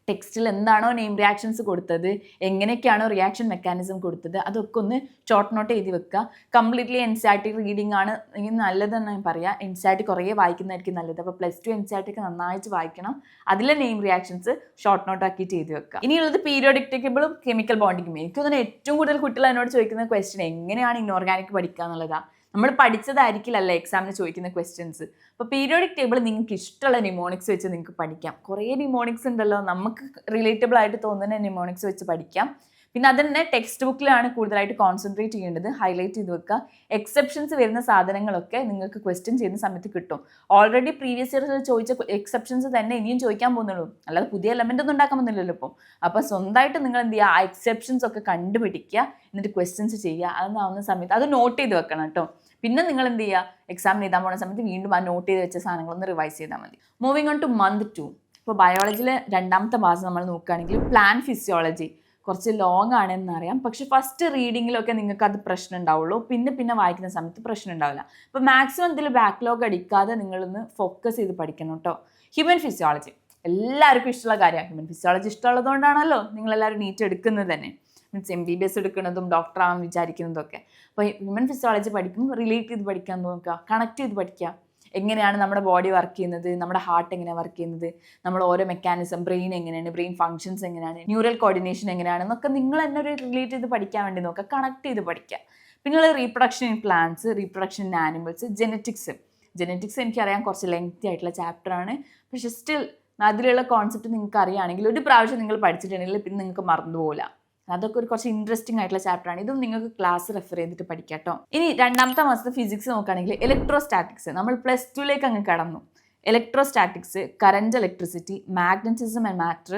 ടെക്സ്റ്റിൽ എന്താണോ നെയിം റിയാക്ഷൻസ് കൊടുത്തത്, എങ്ങനെയൊക്കെയാണോ റിയാക്ഷൻ മെക്കാനിസം കൊടുത്തത്, അതൊക്കെ ഒന്ന് ഷോർട്ട് നോട്ട് എഴുതി വെക്കുക. കംപ്ലീറ്റ്ലി NCERT റീഡിംഗ് ആണ് നല്ലതെന്ന് ഞാൻ പറയാം. NCERT കുറേ വായിക്കുന്നതായിരിക്കും നല്ലത്. അപ്പോൾ +2 NCERT ഒക്കെ നന്നായിട്ട് വായിക്കണം. അതിലെ നെയിം റിയാക്ഷൻസ് ഷോർട്ട് നോട്ട് ആക്കിയിട്ട് എഴുതി വെക്കുക. ഇനിയുള്ളത് പീരിയോഡിക് ടേബിളും കെമിക്കൽ ബോണ്ടിങ്ങും. എനിക്ക് തോന്നുന്നു ഏറ്റവും കൂടുതൽ കുട്ടികൾ എന്നോട് ചോദിക്കുന്ന ക്വസ്റ്റ്യൻ എങ്ങനെയാണ് ഇൻഓർഗാനിക് പഠിക്കുക എന്നുള്ളതാണ്. നമ്മൾ പഠിച്ചതായിരിക്കില്ലല്ലോ എക്സാമിന് ചോദിക്കുന്ന ക്വസ്റ്റ്യൻസ്. അപ്പോൾ പീരിയോഡിക് ടേബിൾ നിങ്ങൾക്ക് ഇഷ്ടമുള്ള നിമോണിക്സ് വെച്ച് നിങ്ങൾക്ക് പഠിക്കാം. കുറേ നിമോണിക്സ് ഉണ്ടല്ലോ, നമുക്ക് റിലേറ്റബിൾ ആയിട്ട് തോന്നുന്ന നിമോണിക്സ് വെച്ച് പഠിക്കാം. പിന്നെ അതന്നെ ടെക്സ്റ്റ് ബുക്കിലാണ് കൂടുതലായിട്ട് കോൺസെൻട്രേറ്റ് ചെയ്യേണ്ടത്, ഹൈലൈറ്റ് ചെയ്ത് വെക്കുക. എക്സെപ്ഷൻസ് വരുന്ന സാധനങ്ങളൊക്കെ നിങ്ങൾക്ക് ക്വസ്റ്റ്യൻ ചെയ്യുന്ന സമയത്ത് കിട്ടും. ഓൾറെഡി പ്രീവിയസ് ഇയർ ചോദിച്ച എക്സെപ്ഷൻസ് തന്നെ ഇനിയും ചോദിക്കാൻ പോകുന്നുള്ളൂ, അല്ലാതെ പുതിയ എലമെന്റ് ഒന്നും ഉണ്ടാക്കാൻ പോകുന്നില്ലല്ലോ ഇപ്പം. അപ്പോൾ സ്വന്തമായിട്ട് നിങ്ങൾ എന്ത് ചെയ്യുക, ആ എക്സെപ്ഷൻസ് ഒക്കെ കണ്ടുപിടിക്കുക, എന്നിട്ട് ക്വസ്റ്റ്യൻസ് ചെയ്യുക. അതൊന്നാവുന്ന സമയത്ത് അത് നോട്ട് ചെയ്ത് വെക്കണം കേട്ടോ. പിന്നെ നിങ്ങൾ എന്ത് ചെയ്യുക, എക്സാമിന് എഴുതാൻ പോകുന്ന സമയത്ത് വീണ്ടും ആ നോട്ട് ചെയ്ത് വെച്ച സാധനങ്ങളൊന്ന് റിവൈസ് ചെയ്താൽ മതി. Moving on two month 2. ഇപ്പോൾ ബയോളജിയിലെ 2ാമത്തെ മാസം നമ്മൾ നോക്കുകയാണെങ്കിൽ പ്ലാന്റ് ഫിസിയോളജി കുറച്ച് ലോങ് ആണെന്ന് അറിയാം, പക്ഷെ ഫസ്റ്റ് റീഡിങ്ങിലൊക്കെ നിങ്ങൾക്ക് അത് പ്രശ്നം ഉണ്ടാവുള്ളൂ, പിന്നെ വായിക്കുന്ന സമയത്ത് പ്രശ്നം ഉണ്ടാവില്ല. അപ്പോൾ മാക്സിമം ഇതിൽ ബാക്ക്ലോഗ് അടിക്കാതെ നിങ്ങളൊന്ന് ഫോക്കസ് ചെയ്ത് പഠിക്കണം കേട്ടോ. ഹ്യൂമൻ ഫിസിയോളജി എല്ലാവർക്കും ഇഷ്ടമുള്ള കാര്യമാണ്. ഹ്യൂമൻ ഫിസിയോളജി ഇഷ്ടമുള്ളതുകൊണ്ടാണല്ലോ നിങ്ങളെല്ലാവരും നീറ്റ് എടുക്കുന്നത് തന്നെ, മീൻസ് MBBS എടുക്കുന്നതും ഡോക്ടർ ആവാൻ വിചാരിക്കുന്നതൊക്കെ. അപ്പോൾ ഹ്യൂമൻ ഫിസിയോളജി പഠിക്കുമ്പോൾ റിലേറ്റ് ചെയ്ത് പഠിക്കാൻ നോക്കുക, കണക്ട് ചെയ്ത് പഠിക്കുക. എങ്ങനെയാണ് നമ്മുടെ ബോഡി വർക്ക് ചെയ്യുന്നത്, നമ്മുടെ ഹാർട്ട് എങ്ങനെയാണ് വർക്ക് ചെയ്യുന്നത്, നമ്മൾ ഓരോ മെക്കാനിസം, ബ്രെയിൻ എങ്ങനെയാണ്, ബ്രെയിൻ ഫങ്ഷൻസ് എങ്ങനെയാണ്, ന്യൂറൽ കോർഡിനേഷൻ എങ്ങനെയാണെന്നൊക്കെ നിങ്ങൾ തന്നെ ഒരു റിലേറ്റ് ചെയ്ത് പഠിക്കാൻ വേണ്ടി നോക്കുക, കണക്ട് ചെയ്ത് പഠിക്കുക. പിന്നെ reproduction in plants, reproduction in animals, genetics എനിക്കറിയാം കുറച്ച് ലെങ്തി ആയിട്ടുള്ള ചാപ്റ്ററാണ്, പക്ഷെ സ്റ്റിൽ അതിലുള്ള കോൺസെപ്റ്റ് നിങ്ങൾക്ക് അറിയുകയാണെങ്കിൽ ഒരു പ്രാവശ്യം നിങ്ങൾ പഠിച്ചിട്ടുണ്ടെങ്കിൽ പിന്നെ നിങ്ങൾക്ക് മറന്നുപോകില്ല. അതൊക്കെ ഒരു കുറച്ച് ഇൻട്രസ്റ്റിംഗ് ആയിട്ടുള്ള ചാപ്റ്ററാണ്. ഇതും നിങ്ങൾക്ക് ക്ലാസ് റെഫർ ചെയ്തിട്ട് പഠിക്കാം കേട്ടോ. ഇനി 2ാമത്തെ മാസത്തെ ഫിസിക്സ് നോക്കുകയാണെങ്കിൽ ഇലക്ട്രോസ്റ്റാറ്റിക്സ്, നമ്മൾ +2 അങ്ങ് കടന്നു. Electrostatics, current electricity, magnetism and matter,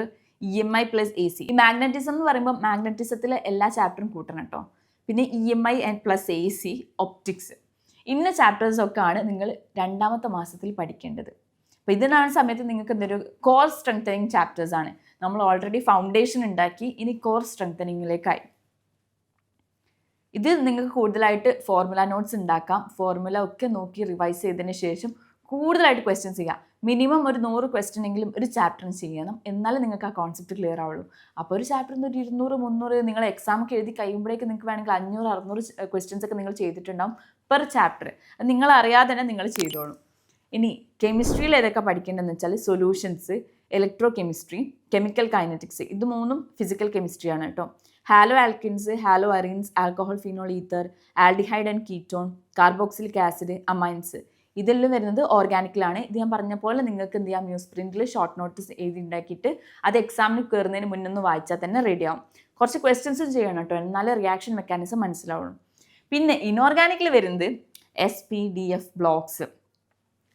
EMI + AC. ഈ മാഗ്നറ്റിസം എന്ന് പറയുമ്പോൾ മാഗ്നറ്റിസത്തിലെ എല്ലാ ചാപ്റ്ററും കൂട്ടണം കേട്ടോ. പിന്നെ EMI + AC, ഒപ്റ്റിക്സ്. ഇന്ന ചാപ്റ്റേഴ്സൊക്കെ ആണ് നിങ്ങൾ 2ാമത്തെ മാസത്തിൽ പഠിക്കേണ്ടത്. അപ്പോൾ ഇതിനാണ് സമയത്ത് നിങ്ങൾക്ക് എന്തൊരു കോർ സ്ട്രെങ്തനിങ് ചാപ്റ്റേഴ്സ് ആണ്. നമ്മൾ ഓൾറെഡി ഫൗണ്ടേഷൻ ഉണ്ടാക്കി, ഇനി കോർ സ്ട്രെങ്തനിങ്ങിലേക്കായി. ഇത് നിങ്ങൾക്ക് കൂടുതലായിട്ട് ഫോർമുല നോട്ട്സ് ഉണ്ടാക്കാം. ഫോർമുല ഒക്കെ നോക്കി റിവൈസ് ചെയ്തതിന് ശേഷം കൂടുതലായിട്ട് ക്വസ്റ്റ്യൻസ് ചെയ്യാം. മിനിമം ഒരു 100 ക്വസ്റ്റ്യൻ എങ്കിലും ഒരു ചാപ്റ്ററിന് ചെയ്യണം, എന്നാലും നിങ്ങൾക്ക് ആ കോൺസെപ്റ്റ് ക്ലിയർ ആവുള്ളൂ. അപ്പോൾ ഒരു ചാപ്റ്ററിൽ ഒരു 200, 300 നിങ്ങൾ എക്സാമൊക്കെ എഴുതി കഴിയുമ്പോഴേക്ക് നിങ്ങൾക്ക് വേണമെങ്കിൽ 500, 600 ക്വസ്റ്റ്യൻസ് ഒക്കെ നിങ്ങൾ ചെയ്തിട്ടുണ്ടാവും പെർ ചാപ്റ്റർ. അത് നിങ്ങൾ അറിയാതെ തന്നെ നിങ്ങൾ ചെയ്തോളും. ഇനി കെമിസ്ട്രിയിൽ ഏതൊക്കെ പഠിക്കേണ്ടതെന്ന് വെച്ചാൽ solutions, electro chemistry, chemical kinetics, ഇത് 3ഉം ഫിസിക്കൽ കെമിസ്ട്രിയാണ് കേട്ടോ. Halo alkanes, halo arenes, alcohol, phenol, ether, aldehyde and ketone, carboxylic acid, amines, ഇതെല്ലാം വരുന്നത് ഓർഗാനിക്കിലാണ്. ഇത് ഞാൻ പറഞ്ഞ പോലെ നിങ്ങൾക്ക് എന്ത് ചെയ്യാം, ന്യൂസ് പ്രിന്റിൽ ഷോർട്ട് നോട്ടീസ് എഴുതി ഉണ്ടാക്കിയിട്ട് അത് എക്സാമിന് കയറുന്നതിന് മുന്നൊന്ന് വായിച്ചാൽ തന്നെ റെഡിയാവും. കുറച്ച് ക്വസ്റ്റ്യൻസും ചെയ്യണം കേട്ടോ, എന്നാലേ റിയാക്ഷൻ മെക്കാനിസം മനസ്സിലാവുള്ളൂ. പിന്നെ ഇനോർഗാനിക്കിൽ വരുന്നത് SPDF ബ്ലോക്സ്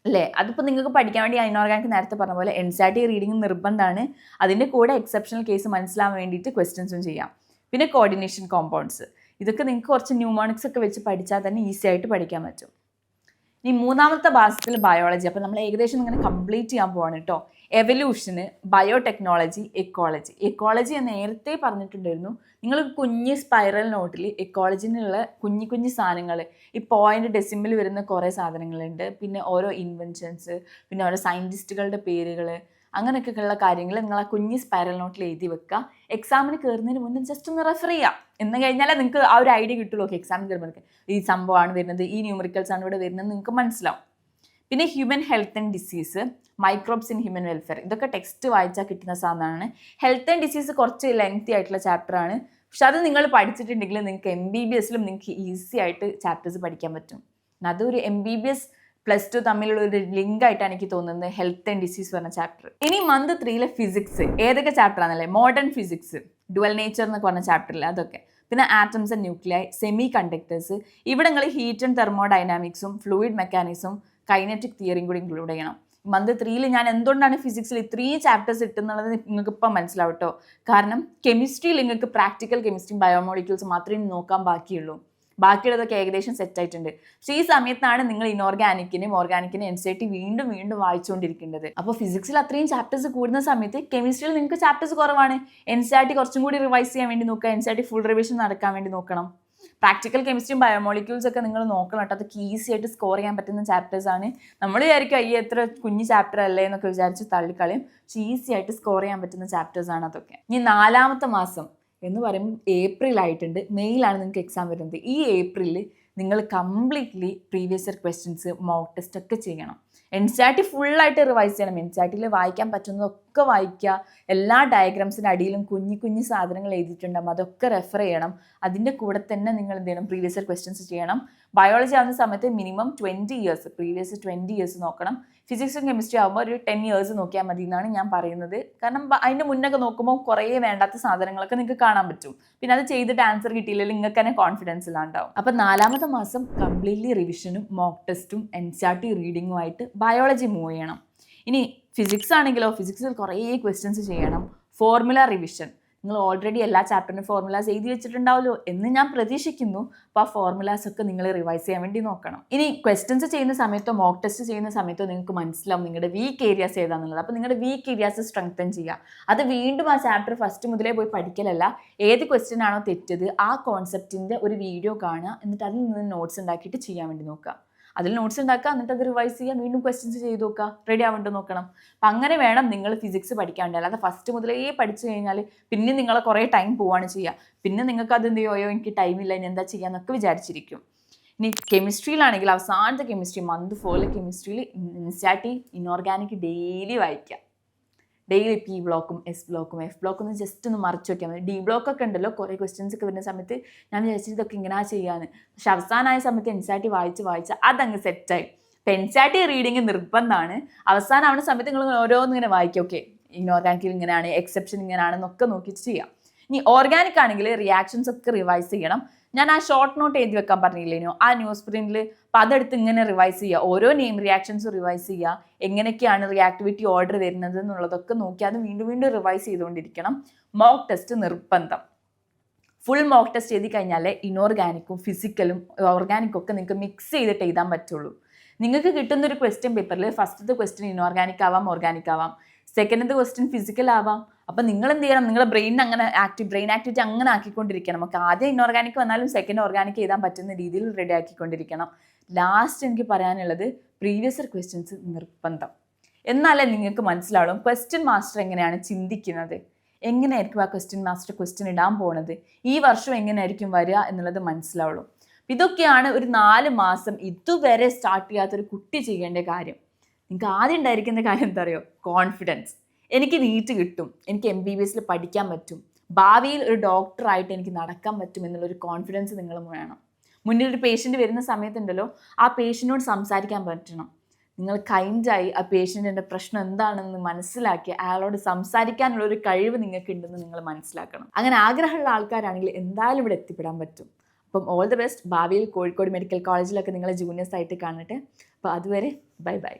അല്ലേ. അതിപ്പോൾ നിങ്ങൾക്ക് പഠിക്കാൻ വേണ്ടി ഇനോർഗാനിക് നേരത്തെ പറഞ്ഞ പോലെ NCERT റീഡിങ് നിർബന്ധമാണ്. അതിൻ്റെ കൂടെ എക്സെപ്ഷണൽ കേസ് മനസ്സിലാവാൻ വേണ്ടിയിട്ട് ക്വസ്റ്റ്യൻസും ചെയ്യാം. പിന്നെ കോർഡിനേഷൻ കോമ്പൗണ്ട്സ്, ഇതൊക്കെ നിങ്ങൾക്ക് കുറച്ച് ന്യൂമോണിക്സ് ഒക്കെ വെച്ച് പഠിച്ചാൽ തന്നെ ഈസി ആയിട്ട് പഠിക്കാൻ പറ്റും. ഇനി 3ാമത്തെ മാസത്തിൽ ബയോളജി. അപ്പോൾ നമ്മൾ ഏകദേശം ഇങ്ങനെ കംപ്ലീറ്റ് ചെയ്യാൻ പോവാണ് കേട്ടോ. എവല്യൂഷന്, ബയോടെക്നോളജി, എക്കോളജി ഞാൻ നേരത്തെ പറഞ്ഞിട്ടുണ്ടായിരുന്നു. നിങ്ങൾ കുഞ്ഞ് സ്പൈറൽ നോട്ടിൽ എക്കോളജിനുള്ള കുഞ്ഞു സാധനങ്ങൾ, ഈ പോയിന്റ് ഡെസിമിൽ വരുന്ന കുറേ സാധനങ്ങളുണ്ട്. പിന്നെ ഓരോ ഇൻവെൻഷൻസ്, പിന്നെ ഓരോ സയൻറ്റിസ്റ്റുകളുടെ പേരുകൾ, അങ്ങനെയൊക്കെയുള്ള കാര്യങ്ങൾ നിങ്ങൾ ആ കുഞ്ഞ് സ്പൈറൽ നോട്ടിൽ എഴുതി വെക്കുക. എക്സാമിന് കയറുന്നതിന് മുന്നേ ജസ്റ്റ് ഒന്ന് റെഫർ ചെയ്യുക. എന്ന് കഴിഞ്ഞാലേ നിങ്ങൾക്ക് ആ ഒരു ഐഡിയ കിട്ടുള്ളൂ. ഓക്കെ, എക്സാമിന് കയറുമ്പോൾ ഈ സംഭവമാണ് വരുന്നത്, ഈ ന്യൂമറിക്കൽസ് ആണ് ഇവിടെ വരുന്നത് നിങ്ങൾക്ക് മനസ്സിലാവും. പിന്നെ human health and disease, microbes in human welfare, ഇതൊക്കെ ടെക്സ്റ്റ് വായിച്ചാൽ കിട്ടുന്ന സാധനമാണ്. ഹെൽത്ത് ആൻഡ് ഡിസീസ് കുറച്ച് ലെങ്തി ആയിട്ടുള്ള ചാപ്റ്ററാണ്, പക്ഷെ അത് നിങ്ങൾ പഠിച്ചിട്ടുണ്ടെങ്കിൽ നിങ്ങൾക്ക് MBBSലും നിങ്ങൾക്ക് ഈസി ആയിട്ട് ചാപ്റ്റേഴ്സ് പഠിക്കാൻ പറ്റും. അതൊരു MBBS +2 തമ്മിലുള്ള ഒരു ലിങ്ക് ആയിട്ടാണ് എനിക്ക് തോന്നുന്നത് ഹെൽത്ത് ആൻഡ് ഡിസീസ് പറഞ്ഞ ചാപ്റ്റർ. ഇനി മന്ത് 3 ഫിസിക്സ് ഏതൊക്കെ ചാപ്റ്റർ ആണല്ലേ, മോഡേൺ ഫിസിക്സ്, ഡുവൽ നേച്ചർ എന്നൊക്കെ പറഞ്ഞ ചാപ്റ്ററിൽ അതൊക്കെ. പിന്നെ atoms and nuclei, semi conductors, ഇവിടെ നിങ്ങൾ ഹീറ്റ് ആൻഡ് തെർമോഡൈനാമിക്സും ഫ്ലൂയിഡ് മെക്കാനിക്സും കൈനറ്റിക് തിയറിയും കൂടി ഇൻക്ലൂഡ് ചെയ്യണം. മന്ത് 3 ഞാൻ എന്തുകൊണ്ടാണ് ഫിസിക്സിൽ ഇത്രയും ചാപ്റ്റേഴ്സ് ഇട്ടുന്നുള്ളത് നിങ്ങൾക്ക് ഇപ്പം മനസ്സിലാവും കേട്ടോ. കാരണം കെമിസ്ട്രിയിൽ നിങ്ങൾക്ക് പ്രാക്ടിക്കൽ കെമിസ്ട്രിയും ബയോമോളിക്യൂൾസും മാത്രമേ നോക്കാൻ ബാക്കിയുള്ളൂ. ബാക്കിയുള്ളതൊക്കെ ഏകദേശം സെറ്റ് ആയിട്ടുണ്ട്. പക്ഷേ ഈ സമയത്താണ് നിങ്ങൾ ഇനോർഗാനിക്കിനും ഓർഗാനിക്കിനും NCERT വീണ്ടും വായിച്ചുകൊണ്ടിരിക്കേണ്ടത്. അപ്പോൾ ഫിസിക്സിൽ അത്രയും ചാപ്റ്റേഴ്സ് കൂടുന്ന സമയത്ത് കെമിസ്ട്രിയിൽ നിങ്ങൾക്ക് ചാപ്റ്റേഴ്സ് കുറവാണ്. NCERT കുറച്ചും കൂടി റിവൈസ് ചെയ്യാൻ വേണ്ടി നോക്കുക, NCERT ഫുൾ റിവിഷൻ നടക്കാൻ വേണ്ടി നോക്കണം. പ്രാക്ടിക്കൽ കെമിസ്ട്രിയും ബയോമോളിക്യൂൾസ് ഒക്കെ നിങ്ങൾ നോക്കണം കേട്ടോ. അതൊക്കെ ഈസി ആയിട്ട് സ്കോർ ചെയ്യാൻ പറ്റുന്ന ചാപ്റ്റേഴ്സ് ആണ്. നമ്മൾ വിചാരിക്കും അയ്യോ എത്ര കുഞ്ഞു ചാപ്റ്റർ അല്ലേ എന്നൊക്കെ വിചാരിച്ച് തള്ളിക്കളയും. പക്ഷേ ഈസി ആയിട്ട് സ്കോർ ചെയ്യാൻ പറ്റുന്ന ചാപ്റ്റേഴ്സ് ആണ് അതൊക്കെ. ഇനി 4ാമത്തെ മാസം എന്ന് പറയുമ്പോൾ ഏപ്രിൽ ആയിട്ടുണ്ട്, മെയിലാണ് നിങ്ങൾക്ക് എക്സാം വരുന്നത്. ഈ ഏപ്രിലിൽ നിങ്ങൾ completely previous year questions, mock test ഒക്കെ ചെയ്യണം. NCERT ഫുള്ളായിട്ട് റിവൈസ് ചെയ്യണം. NCERTയിൽ വായിക്കാൻ പറ്റുന്നതൊക്കെ ഒക്കെ വായിക്കുക. എല്ലാ ഡയഗ്രാംസിൻ്റെ അടിയിലും കുഞ്ഞു കുഞ്ഞു സാധനങ്ങൾ എഴുതിയിട്ടുണ്ടാകും, അതൊക്കെ റെഫർ ചെയ്യണം. അതിൻ്റെ കൂടെ തന്നെ നിങ്ങൾ എന്ത് ചെയ്യണം, പ്രീവിയസ് ഇയർ ക്വസ്റ്റ്യൻസ് ചെയ്യണം. ബയോളജി ആവുന്ന സമയത്ത് മിനിമം 20 ഇയേഴ്സ്, പ്രീവിയസ് 20 ഇയേഴ്സ് നോക്കണം. ഫിസിക്സും കെമിസ്ട്രി ആകുമ്പോൾ ഒരു 10 ഇയേഴ്സ് നോക്കിയാൽ മതി എന്നാണ് ഞാൻ പറയുന്നത്. കാരണം അതിൻ്റെ മുന്നൊക്കെ നോക്കുമ്പോൾ കുറേ വേണ്ടാത്ത സാധനങ്ങളൊക്കെ നിങ്ങൾക്ക് കാണാൻ പറ്റും. പിന്നെ അത് ചെയ്തിട്ട് ആൻസർ കിട്ടിയില്ലെങ്കിൽ നിങ്ങൾക്ക് തന്നെ കോൺഫിഡൻസ് ഇല്ലാണ്ടാവും. അപ്പം 4ാമത്തെ മാസം കംപ്ലീറ്റ്ലി റിവിഷനും മോക്ക് ടെസ്റ്റും NCERT റീഡിങ്ങുമായിട്ട് ബയോളജി മൂവ് ചെയ്യണം. ഇനി ഫിസിക്സ് ആണെങ്കിലോ, ഫിസിക്സിൽ കുറേ ക്വസ്റ്റ്യൻസ് ചെയ്യണം. ഫോർമുല റിവിഷൻ, നിങ്ങൾ ഓൾറെഡി എല്ലാ ചാപ്റ്ററിനും ഫോർമുലാസ് എഴുതി വെച്ചിട്ടുണ്ടാവുമല്ലോ എന്ന് ഞാൻ പ്രതീക്ഷിക്കുന്നു. അപ്പോൾ ആ ഫോർമുലാസ് ഒക്കെ നിങ്ങൾ റിവൈസ് ചെയ്യാൻ വേണ്ടി നോക്കണം. ഇനി ക്വസ്റ്റ്യൻസ് ചെയ്യുന്ന സമയത്തോ മോക്ക് ടെസ്റ്റ് ചെയ്യുന്ന സമയത്തോ നിങ്ങൾക്ക് മനസ്സിലാവും നിങ്ങളുടെ വീക്ക് ഏരിയാസ് ഏതാണെന്നുള്ളത്. അപ്പോൾ നിങ്ങളുടെ വീക്ക് ഏരിയാസ് സ്ട്രെങ്തൻ ചെയ്യുക. അത് വീണ്ടും ആ ചാപ്റ്റർ ഫസ്റ്റ് മുതലേ പോയി പഠിക്കലല്ല, ഏത് ക്വസ്റ്റ്യൻ ആണോ തെറ്റത് ആ കോൺസെപ്റ്റിൻ്റെ ഒരു വീഡിയോ കാണുക, എന്നിട്ട് അതിൽ നിന്ന് നോട്ട്സ് ഉണ്ടാക്കിയിട്ട് ചെയ്യാൻ വേണ്ടി നോക്കുക. അതിൽ നോട്ട്സ് ഉണ്ടാക്കുക, എന്നിട്ട് അത് റിവൈസ് ചെയ്യുക, വീണ്ടും ക്വസ്റ്റ്യൻസ് ചെയ്ത് നോക്കുക, റെഡി ആവേണ്ടി നോക്കണം. അപ്പം അങ്ങനെ വേണം നിങ്ങൾ ഫിസിക്സ് പഠിക്കാണ്ട്. അല്ലാതെ ഫസ്റ്റ് മുതലേ പഠിച്ചു കഴിഞ്ഞാൽ പിന്നെ നിങ്ങളെ കുറേ ടൈം പോവാണ് ചെയ്യുക. പിന്നെ നിങ്ങൾക്ക് അത് എന്ത് ചെയ്യുമോ, എനിക്ക് ടൈമില്ല ഇനി എന്താ ചെയ്യാന്നൊക്കെ വിചാരിച്ചിരിക്കും. ഇനി കെമിസ്ട്രിയിലാണെങ്കിൽ അവസാനത്തെ chemistry month 4 കെമിസ്ട്രിയിൽ NCERT inorganic daily വായിക്കുക. ഡെയിലി P ബ്ലോക്കും S ബ്ലോക്കും F ബ്ലോക്കും ഒന്ന് ജസ്റ്റ് ഒന്ന് മറിച്ച് നോക്കിയാൽ മതി. D ബ്ലോക്ക് ഒക്കെ ഉണ്ടല്ലോ, കുറേ ക്വസ്റ്റ്യൻസ് ഒക്കെ വരുന്ന സമയത്ത് ഞാൻ വിചാരിച്ചത് ഇതൊക്കെ ഇങ്ങനെ ചെയ്യാന്ന്. പക്ഷെ അവസാനമായ സമയത്ത് NCERT വായിച്ച് അതങ്ങ് സെറ്റായി. ഇപ്പം NCERT റീഡിങ് നിർബന്ധമാണ്. അവസാനമാവുന്ന സമയത്ത് നിങ്ങൾ ഓരോന്നിങ്ങനെ വായിക്കും. ഓക്കെ, ഇനോർഗാനിക്കിൽ ഇങ്ങനെയാണ്, എക്സെപ്ഷൻ ഇങ്ങനെയാണെന്നൊക്കെ നോക്കിയിട്ട് ചെയ്യാം. ഇനി ഓർഗാനിക് ആണെങ്കിൽ റിയാക്ഷൻസ് ഒക്കെ റിവൈസ് ചെയ്യണം. ഞാൻ ആ ഷോർട്ട് നോട്ട് എഴുതി വെക്കാൻ പറഞ്ഞില്ലേനോ, ആ ന്യൂസ് പ്രിന്റിൽ. അപ്പം അതെടുത്ത് ഇങ്ങനെ റിവൈസ് ചെയ്യുക, ഓരോ നെയിം റിയാക്ഷൻസ് റിവൈസ് ചെയ്യുക, എങ്ങനെയൊക്കെയാണ് റിയാക്ടിവിറ്റി ഓർഡർ വരുന്നത് എന്നുള്ളതൊക്കെ നോക്കി അത് വീണ്ടും വീണ്ടും റിവൈസ് ചെയ്തുകൊണ്ടിരിക്കണം. മോക്ക് ടെസ്റ്റ് നിർബന്ധം. ഫുൾ മോക്ക് ടെസ്റ്റ് എഴുതി കഴിഞ്ഞാൽ ഇനോർഗാനിക്കും ഫിസിക്കലും ഓർഗാനിക്കും ഒക്കെ നിങ്ങൾക്ക് മിക്സ് ചെയ്തിട്ട് എഴുതാൻ പറ്റുള്ളൂ. നിങ്ങൾക്ക് കിട്ടുന്ന ഒരു ക്വസ്റ്റ്യൻ പേപ്പറിൽ ഫസ്റ്റത്തെ ക്വസ്റ്റ്യൻ ഇനോർഗാനിക് ആവാം, ഓർഗാനിക് ആവാം, സെക്കൻഡത്തെ ക്വസ്റ്റ്യൻ ഫിസിക്കൽ ആവാം. അപ്പം നിങ്ങൾ എന്ത് ചെയ്യണം, നിങ്ങളുടെ ബ്രെയിൻ ആക്ടിവിറ്റി അങ്ങനെ ആക്കിക്കൊണ്ടിരിക്കണം. നമുക്ക് ആദ്യം ഇനോർഗാനിക് വന്നാലും സെക്കൻഡ് ഓർഗാനിക് എഴുതാൻ പറ്റുന്ന രീതിയിൽ റെഡി ആക്കിക്കൊണ്ടിരിക്കണം. ലാസ്റ്റ് എനിക്ക് പറയാനുള്ളത് പ്രീവിയസ് ഇയർ ക്വസ്റ്റ്യൻസ് നിർബന്ധം. എന്നാലേ നിങ്ങൾക്ക് മനസ്സിലാവും ക്വസ്റ്റ്യൻ മാസ്റ്റർ എങ്ങനെയാണ് ചിന്തിക്കുന്നത്, എങ്ങനെയായിരിക്കും ആ ക്വസ്റ്റ്യൻ മാസ്റ്റർ ക്വസ്റ്റ്യൻ ഇടാൻ പോണത്, ഈ വർഷം എങ്ങനെയായിരിക്കും വരിക എന്നുള്ളത് മനസ്സിലാവുള്ളൂ. ഇതൊക്കെയാണ് ഒരു 4 മാസം ഇതുവരെ സ്റ്റാർട്ട് ചെയ്യാത്തൊരു കുട്ടി ചെയ്യേണ്ട കാര്യം. നിങ്ങൾക്ക് ആദ്യം ഉണ്ടായിരിക്കുന്ന കാര്യം എന്താ അറിയോ, കോൺഫിഡൻസ്. എനിക്ക് നീറ്റ് കിട്ടും, എനിക്ക് MBBS പഠിക്കാൻ പറ്റും, ഭാവിയിൽ ഒരു ഡോക്ടറായിട്ട് എനിക്ക് നടക്കാൻ പറ്റും എന്നുള്ളൊരു കോൺഫിഡൻസ് നിങ്ങൾ വേണം. മുന്നിൽ ഒരു പേഷ്യൻ്റ് വരുന്ന സമയത്തുണ്ടല്ലോ, ആ പേഷ്യൻറ്റിനോട് സംസാരിക്കാൻ പറ്റണം. നിങ്ങൾ കൈൻഡായി ആ പേഷ്യൻറ്റിൻ്റെ പ്രശ്നം എന്താണെന്ന് മനസ്സിലാക്കി അയാളോട് സംസാരിക്കാനുള്ളൊരു കഴിവ് നിങ്ങൾക്ക് ഉണ്ടെന്ന് നിങ്ങൾ മനസ്സിലാക്കണം. അങ്ങനെ ആഗ്രഹമുള്ള ആൾക്കാരാണെങ്കിൽ എന്തായാലും ഇവിടെ എത്തിപ്പെടാൻ പറ്റും. അപ്പം ഓൾ ദി ബെസ്റ്റ്. ഭാവിയിൽ കോഴിക്കോട് മെഡിക്കൽ കോളേജിലൊക്കെ നിങ്ങളെ ജൂനിയേഴ്സ് ആയിട്ട് കാണട്ടെ. അപ്പോൾ അതുവരെ ബൈ ബൈ.